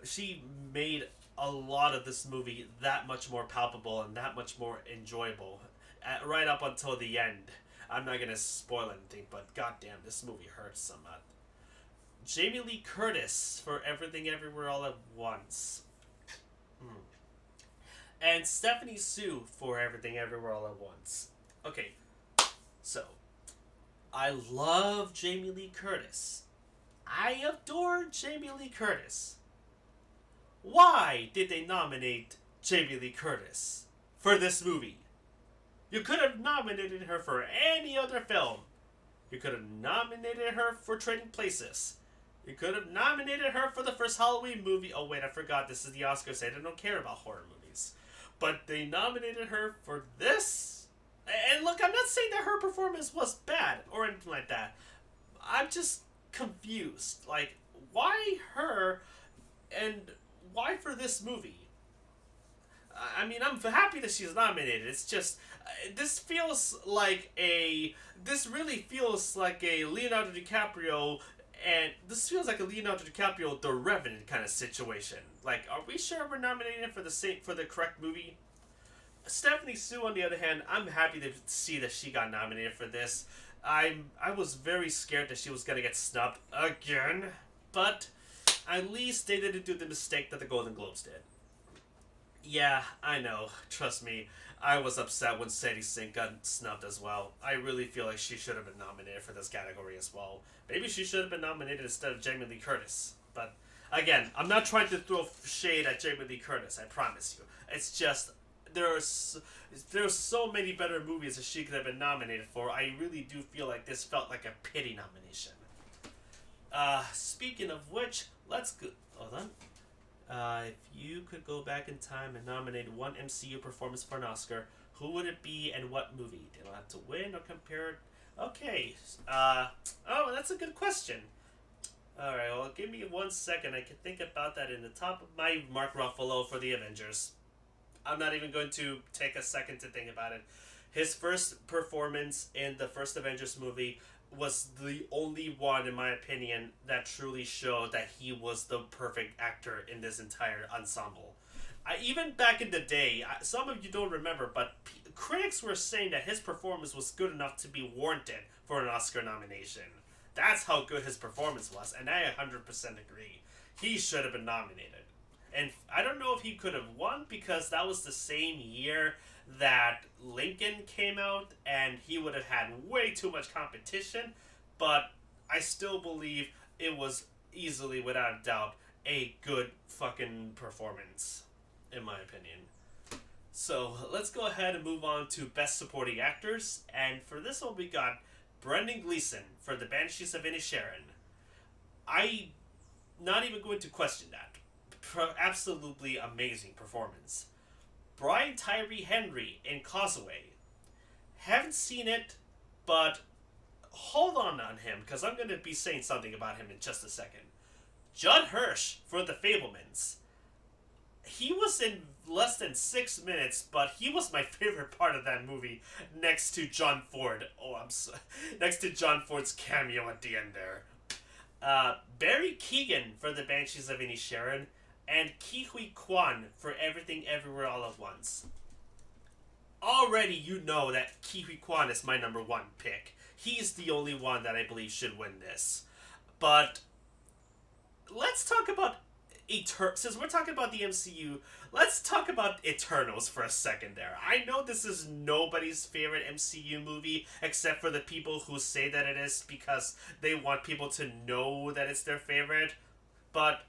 She made a lot of this movie that much more palpable and that much more enjoyable, right up until the end. I'm not gonna spoil anything, but goddamn, this movie hurts somewhat. Jamie Lee Curtis for Everything Everywhere All at Once. And Stephanie Sue for Everything Everywhere All at Once. Okay, so I love Jamie Lee Curtis. I adore Jamie Lee Curtis. Why did they nominate Jamie Lee Curtis for this movie? You could have nominated her for any other film. You could have nominated her for Trading Places. You could have nominated her for the first Halloween movie. Oh wait, I forgot this is the Oscars. They don't care about horror movies. But they nominated her for this? And look, I'm not saying that her performance was bad or anything like that. I'm just confused. Like, why her and why for this movie? I mean, I'm happy that she's nominated. It's just, this really feels like a Leonardo DiCaprio, and this feels like a Leonardo DiCaprio The Revenant kind of situation. Like, are we sure we're nominating for the correct movie? Stephanie Sue, on the other hand, I'm happy to see that she got nominated for this. I was very scared that she was gonna get snubbed again, but at least they didn't do the mistake that the Golden Globes did. Yeah, I know. Trust me, I was upset when Sadie Sink got snubbed as well. I really feel like she should have been nominated for this category as well. Maybe she should have been nominated instead of Jamie Lee Curtis. But again, I'm not trying to throw shade at Jamie Lee Curtis. I promise you. It's just there are so many better movies that she could have been nominated for. I really do feel like this felt like a pity nomination. Speaking of which, let's go. Hold on. If you could go back in time and nominate one MCU performance for an Oscar, who would it be and what movie? They don't have to win or compare it. Okay. Oh, that's a good question. Alright, well, give me 1 second. I can think about that in the top of my Mark Ruffalo for the Avengers. I'm not even going to take a second to think about it. His first performance in the first Avengers movie was the only one, in my opinion, that truly showed that he was the perfect actor in this entire ensemble. Even back in the day, some of you don't remember, but critics were saying that his performance was good enough to be warranted for an Oscar nomination. That's how good his performance was, and I 100% agree. He should have been nominated. And I don't know if he could have won, because that was the same year that Lincoln came out, and he would have had way too much competition, but I still believe it was easily, without a doubt, a good fucking performance, in my opinion. So, let's go ahead and move on to Best Supporting Actors, and for this one we got Brendan Gleeson for The Banshees of Inisherin. I'm not even going to question that. absolutely amazing performance. Brian Tyree Henry in Causeway. Haven't seen it, but hold on him, because I'm going to be saying something about him in just a second. Judd Hirsch for The Fablemans. He was in less than 6 minutes, but he was my favorite part of that movie next to John Ford. Next to John Ford's cameo at the end there. Barry Keoghan for The Banshees of Inisherin, and Ke Huy Quan for Everything Everywhere All at Once. Already you know that Ke Huy Quan is my number one pick. He's the only one that I believe should win this. But let's talk about since we're talking about the MCU, let's talk about Eternals for a second there. I know this is nobody's favorite MCU movie, except for the people who say that it is because they want people to know that it's their favorite. But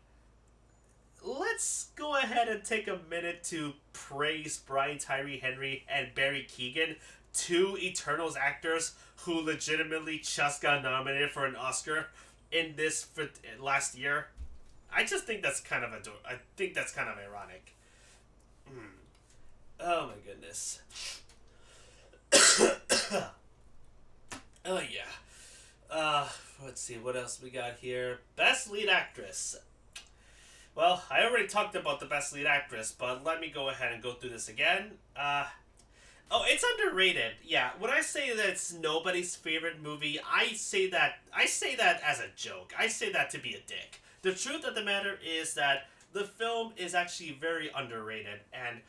let's go ahead and take a minute to praise Brian Tyree Henry and Barry Keoghan, two Eternals actors who legitimately just got nominated for an Oscar in this for last year. I just think that's kind of ironic. Oh my goodness. Oh yeah. Let's see what else we got here. Best lead actress. Well, I already talked about the best lead actress, but let me go ahead and go through this again. Oh, it's underrated. Yeah, when I say that it's nobody's favorite movie, I say that as a joke. I say that to be a dick. The truth of the matter is that the film is actually very underrated, and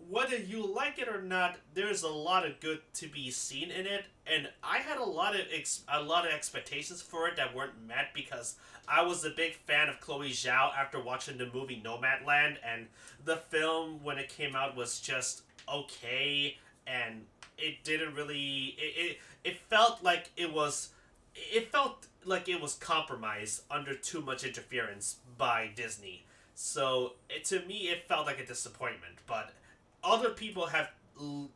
whether you like it or not, there's a lot of good to be seen in it, and I had a lot of expectations for it that weren't met because I was a big fan of Chloe Zhao after watching the movie Nomadland, and the film when it came out was just okay, and it didn't really it felt like it was compromised under too much interference by Disney. So to me, it felt like a disappointment. But other people have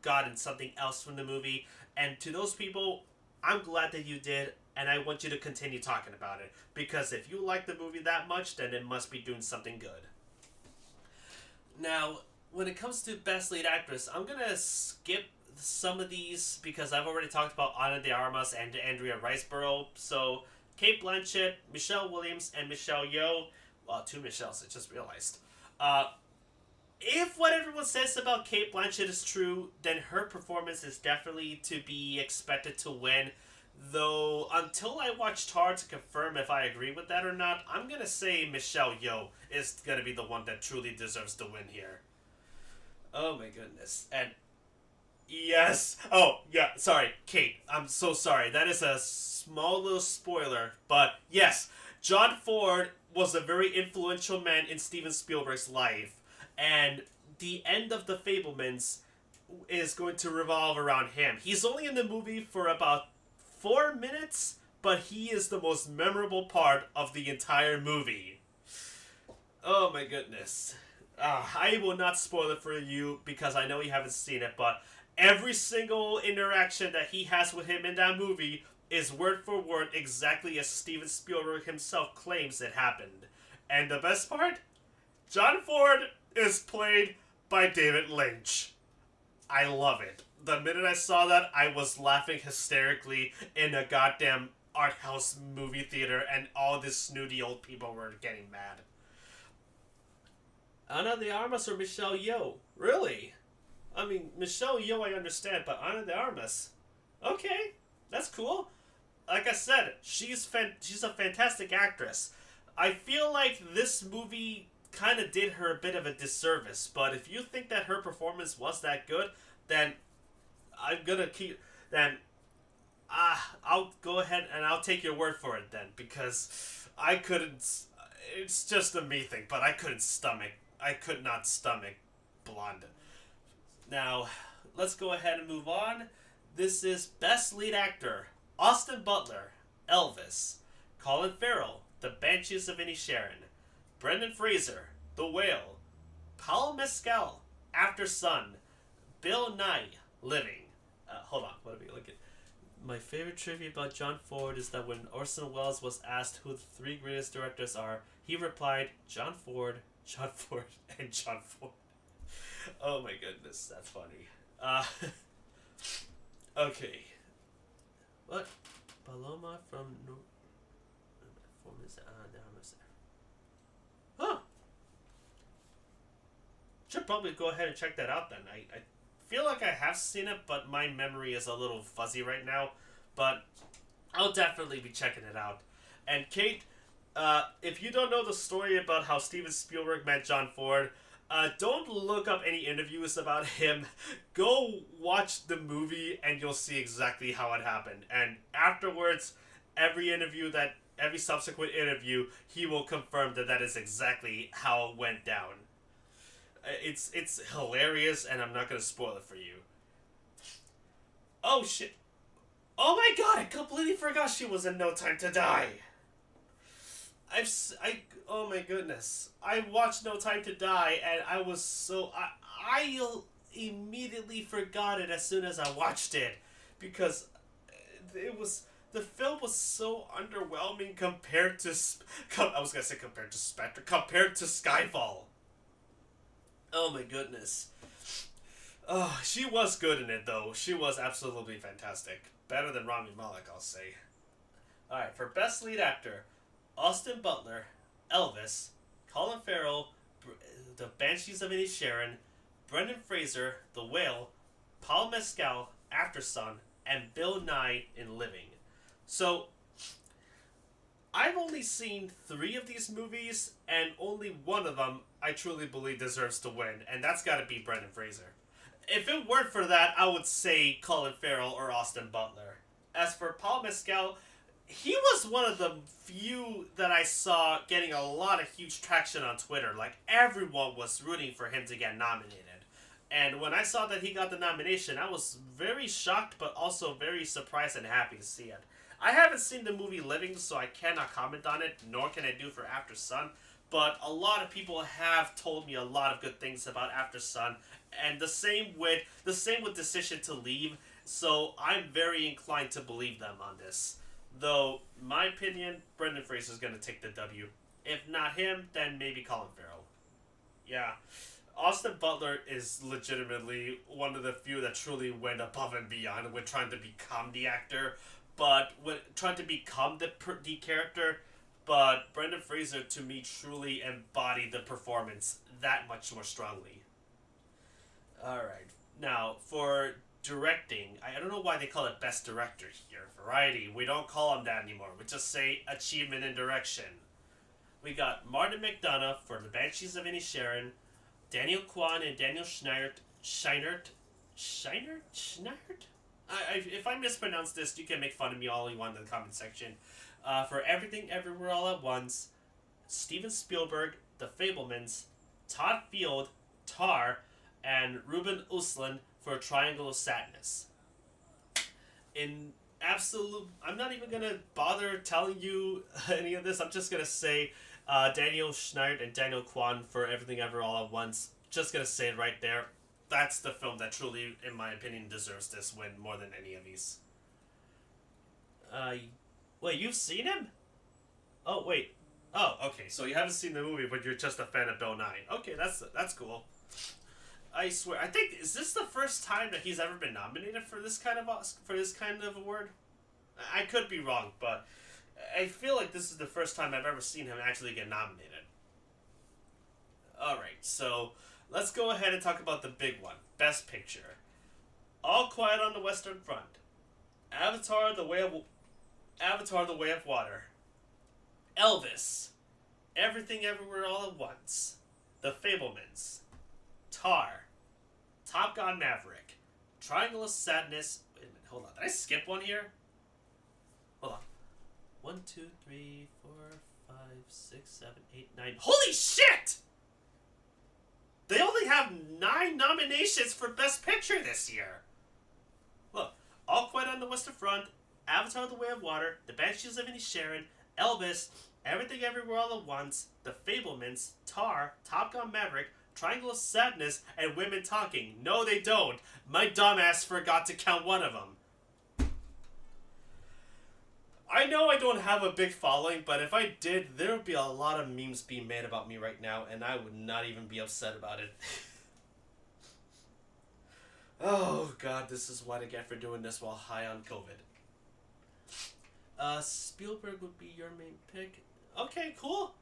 gotten something else from the movie, and to those people, I'm glad that you did, and I want you to continue talking about it, because if you like the movie that much, then it must be doing something good. Now, when it comes to Best Lead Actress, I'm gonna skip some of these because I've already talked about Ana de Armas and Andrea Riseborough. So Cate Blanchett, Michelle Williams, and Michelle Yeoh. Well, two Michelles, I just realized. If what everyone says about Cate Blanchett is true, then her performance is definitely to be expected to win. Though, until I watch Tar to confirm if I agree with that or not, I'm going to say Michelle Yeoh is going to be the one that truly deserves to win here. Oh my goodness. And yes. Oh, yeah. Sorry, Kate. I'm so sorry. That is a small little spoiler. But yes, John Ford was a very influential man in Steven Spielberg's life. And the end of The Fablemans is going to revolve around him. He's only in the movie for about 4 minutes, but he is the most memorable part of the entire movie. Oh my goodness. I will not spoil it for you because I know you haven't seen it, but every single interaction that he has with him in that movie is word for word exactly as Steven Spielberg himself claims it happened. And the best part? John Ford is played by David Lynch. I love it. The minute I saw that, I was laughing hysterically in a goddamn art house movie theater, and all these snooty old people were getting mad. Ana de Armas or Michelle Yeoh? Really? I mean, Michelle Yeoh I understand, but Ana de Armas? Okay, that's cool. Like I said, she's a fantastic actress. I feel like this movie kind of did her a bit of a disservice, but if you think that her performance was that good, then I'll go ahead and I'll take your word for it then, because I couldn't, it's just a me thing, but I could not stomach Blonde. Now, let's go ahead and move on. This is Best Lead Actor: Austin Butler, Elvis; Colin Farrell, The Banshees of Inisherin; Brendan Fraser, The Whale; Paul Mescal, After Sun; Bill Nye, Living. Hold on, what are we looking? My favorite trivia about John Ford is that when Orson Welles was asked who the three greatest directors are, he replied, John Ford, John Ford and John Ford. Oh my goodness, that's funny. Okay. What? Paloma from Huh. Should probably go ahead and check that out then. I feel like I have seen it, but my memory is a little fuzzy right now. But I'll definitely be checking it out. And Kate, if you don't know the story about how Steven Spielberg met John Ford, don't look up any interviews about him. Go watch the movie and you'll see exactly how it happened. And afterwards, every subsequent interview, he will confirm that that is exactly how it went down. It's hilarious, and I'm not gonna spoil it for you. Oh shit! Oh my god! I completely forgot she was in No Time to Die. Oh my goodness! I watched No Time to Die, and I was so I immediately forgot it as soon as I watched it, because the film was so underwhelming compared to Spectre, compared to Skyfall. Oh my goodness. Oh, she was good in it though. She was absolutely fantastic. Better than Rami Malek, I'll say. Alright, for Best Lead Actor, Austin Butler, Elvis, Colin Farrell, The Banshees of Inisherin, Brendan Fraser, The Whale, Paul Mescal, Aftersun, and Bill Nye in Living. So, I've only seen 3 of these movies, and only one of them I truly believe deserves to win, and that's gotta be Brendan Fraser. If it weren't for that, I would say Colin Farrell or Austin Butler. As for Paul Mescal, he was one of the few that I saw getting a lot of huge traction on Twitter. Like, everyone was rooting for him to get nominated. And when I saw that he got the nomination, I was very shocked, but also very surprised and happy to see it. I haven't seen the movie Living, so I cannot comment on it, nor can I do for Aftersun. But a lot of people have told me a lot of good things about Aftersun, and the same with Decision to Leave. So I'm very inclined to believe them on this. Though, my opinion, Brendan Fraser is going to take the W. If not him, then maybe Colin Farrell. Yeah. Austin Butler is legitimately one of the few that truly went above and beyond with trying to become the actor, but with trying to become the character. But Brendan Fraser, to me, truly embodied the performance that much more strongly. Alright. Now, for directing, I don't know why they call it Best Director here. Variety, we don't call them that anymore. We just say Achievement in Direction. We got Martin McDonagh for The Banshees of Inisherin, Daniel Kwan and Daniel Scheinert? If I mispronounce this, you can make fun of me all you want in the comment section. For Everything Everywhere All at Once, Steven Spielberg, The Fabelmans, Todd Field, Tar, and Ruben Östlund for Triangle of Sadness. I'm not even going to bother telling you any of this. I'm just going to say Daniel Scheinert and Daniel Kwan for Everything Ever All at Once. Just going to say it right there. That's the film that truly, in my opinion, deserves this win more than any of these. Wait, you've seen him? Oh, wait. Oh, okay, so you haven't seen the movie, but you're just a fan of Bill Nye. Okay, that's cool. I swear, is this the first time that he's ever been nominated for this kind of award? I could be wrong, but I feel like this is the first time I've ever seen him actually get nominated. Alright, so let's go ahead and talk about the big one. Best Picture. All Quiet on the Western Front. Avatar: The Way of Water. Elvis. Everything Everywhere All at Once. The Fabelmans. Tar. Top Gun: Maverick. Triangle of Sadness. Wait a minute, hold on. Did I skip one here? Hold on. 1, 2, 3, 4, 5, 6, 7, 8, 9. Holy shit! They only have 9 nominations for Best Picture this year. Look, All Quiet on the Western Front, Avatar: The Way of Water, The Banshees of Inisherin, Elvis, Everything Everywhere All at Once, The Fabelmans, Tar, Top Gun: Maverick, Triangle of Sadness, and Women Talking. No, they don't. My dumbass forgot to count one of them. I know I don't have a big following, but if I did, there would be a lot of memes being made about me right now, and I would not even be upset about it. Oh god, this is what I get for doing this while high on COVID. Spielberg would be your main pick. Okay, cool.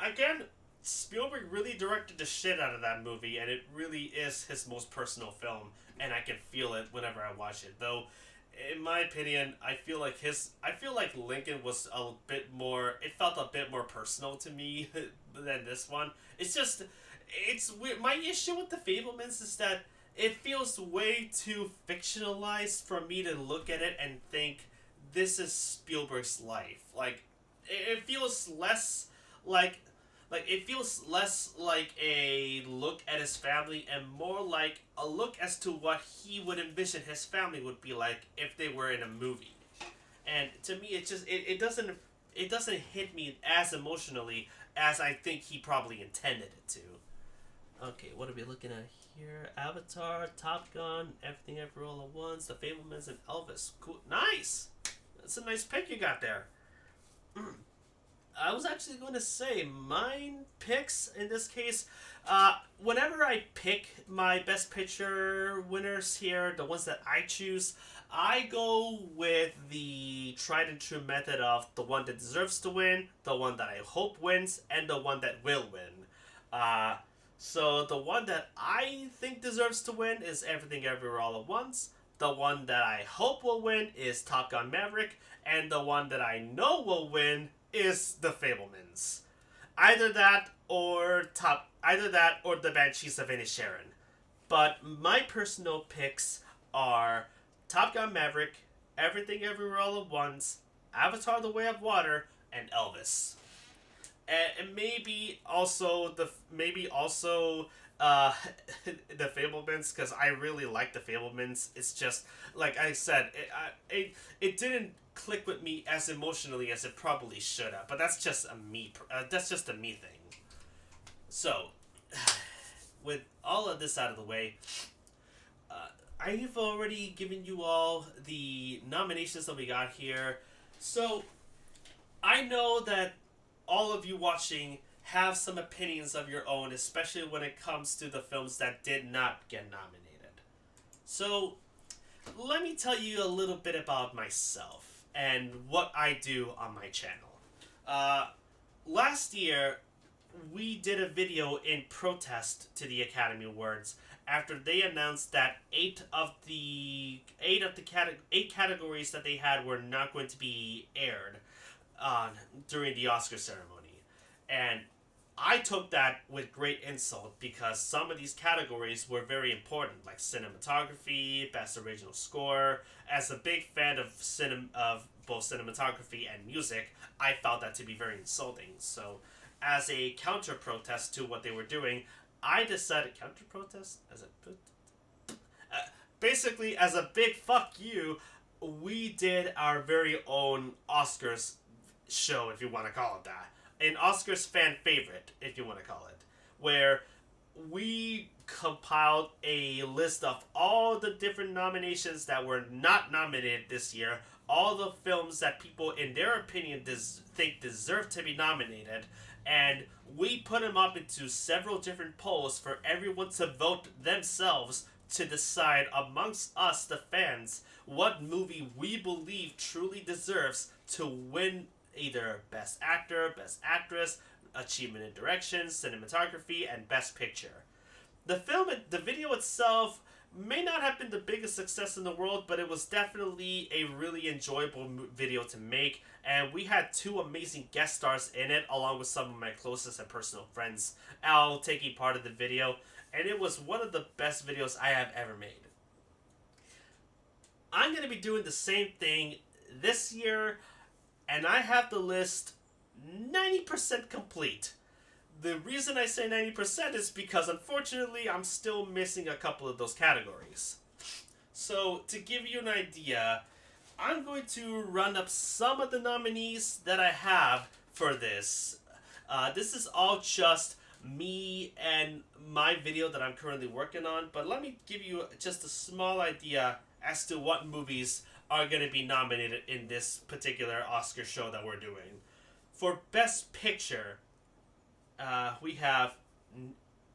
Again, Spielberg really directed the shit out of that movie, and it really is his most personal film, and I can feel it whenever I watch it. Though, in my opinion, I feel like Lincoln was a bit more. It felt a bit more personal to me than this one. It's weird. My issue with The Fabelmans is that it feels way too fictionalized for me to look at it and think this is Spielberg's life. Like, it feels less like it feels less like a look at his family and more like a look as to what he would envision his family would be like if they were in a movie. And to me, it doesn't hit me as emotionally as I think he probably intended it to. Okay, what are we looking at here? Avatar, Top Gun, Everything Everywhere All at Once, The Fabelmans, and Elvis. Cool, nice. That's a nice pick you got there. I was actually going to say mine picks in this case. Whenever I pick my Best Picture winners here, the ones that I choose, I go with the tried and true method of the one that deserves to win, the one that I hope wins, and the one that will win. So the one that I think deserves to win is Everything Everywhere All at Once. The one that I hope will win is Top Gun Maverick, and the one that I know will win is The Fabelmans. Either that or The Banshees of Inisherin. But my personal picks are Top Gun Maverick, Everything Everywhere All at Once, Avatar: The Way of Water, and Elvis. And maybe also the Fabelmans, because I really like The Fabelmans. It's just like I said, it didn't click with me as emotionally as it probably should have. But that's just a me thing. So, with all of this out of the way, I've already given you all the nominations that we got here. So, I know that all of you watching have some opinions of your own, especially when it comes to the films that did not get nominated. So, let me tell you a little bit about myself and what I do on my channel. Last year, we did a video in protest to the Academy Awards after they announced that eight categories that they had were not going to be aired during the Oscar ceremony. And I took that with great insult because some of these categories were very important, like cinematography, best original score. As a big fan of both cinematography and music, I felt that to be very insulting. So, as a counter protest to what they were doing, I decided basically as a big fuck you, we did our very own Oscars show, if you want to call it that. An Oscars fan favorite, if you want to call it. Where we compiled a list of all the different nominations that were not nominated this year. All the films that people, in their opinion, think deserve to be nominated. And we put them up into several different polls for everyone to vote themselves to decide amongst us, the fans, what movie we believe truly deserves to win either Best Actor, Best Actress, Achievement in Direction, Cinematography, and Best Picture. The video itself may not have been the biggest success in the world, but it was definitely a really enjoyable video to make, and we had two amazing guest stars in it, along with some of my closest and personal friends, all taking part of the video, and it was one of the best videos I have ever made. I'm going to be doing the same thing this year, and I have the list 90% complete. The reason I say 90% is because, unfortunately, I'm still missing a couple of those categories. So, to give you an idea, I'm going to run up some of the nominees that I have for this. This is all just me and my video that I'm currently working on, but let me give you just a small idea as to what movies are going to be nominated in this particular Oscar show that we're doing. For Best Picture, we have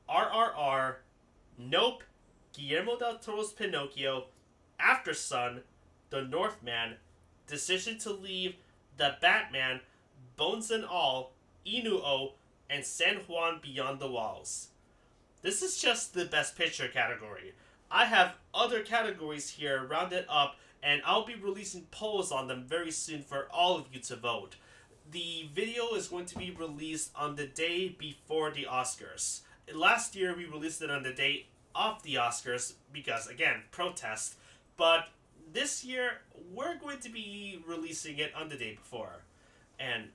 RRR, Nope, Guillermo del Toro's Pinocchio, After Sun, The Northman, Decision to Leave, The Batman, Bones and All, Inu-Oh, and San Juan Beyond the Walls. This is just the Best Picture category. I have other categories here rounded up, and I'll be releasing polls on them very soon for all of you to vote. The video is going to be released on the day before the Oscars. Last year, we released it on the day of the Oscars because, again, protest. But this year, we're going to be releasing it on the day before. And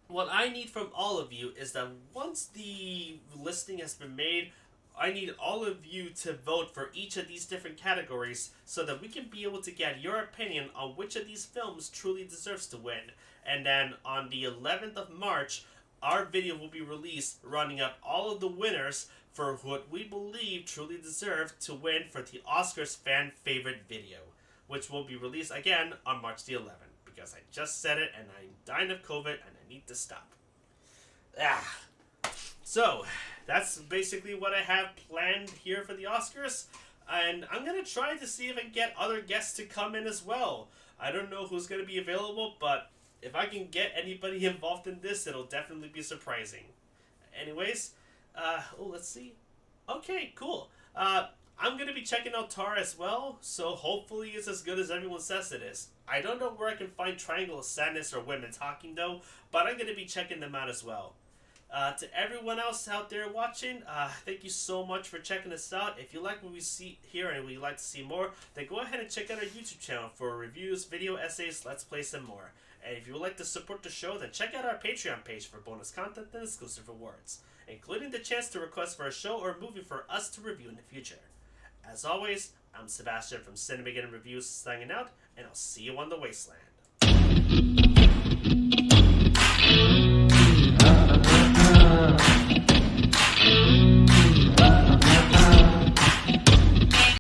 what I need from all of you is that once the listing has been made, I need all of you to vote for each of these different categories so that we can be able to get your opinion on which of these films truly deserves to win. And then on the 11th of March, our video will be released running up all of the winners for what we believe truly deserve to win for the Oscars fan favorite video, which will be released again on March the 11th. Because I just said it and I'm dying of COVID and I need to stop. So, that's basically what I have planned here for the Oscars. And I'm going to try to see if I can get other guests to come in as well. I don't know who's going to be available, but if I can get anybody involved in this, it'll definitely be surprising. Anyways, let's see. Okay, cool. I'm going to be checking out Tar as well, so hopefully it's as good as everyone says it is. I don't know where I can find Triangle of Sadness or Women Talking though, but I'm going to be checking them out as well. To everyone else out there watching, thank you so much for checking us out. If you like what we see here and would like to see more, then go ahead and check out our YouTube channel for reviews, video essays, let's plays, and more. And if you would like to support the show, then check out our Patreon page for bonus content and exclusive rewards, including the chance to request for a show or movie for us to review in the future. As always, I'm Sebastian from Cinematography Reviews signing out, and I'll see you on the wasteland.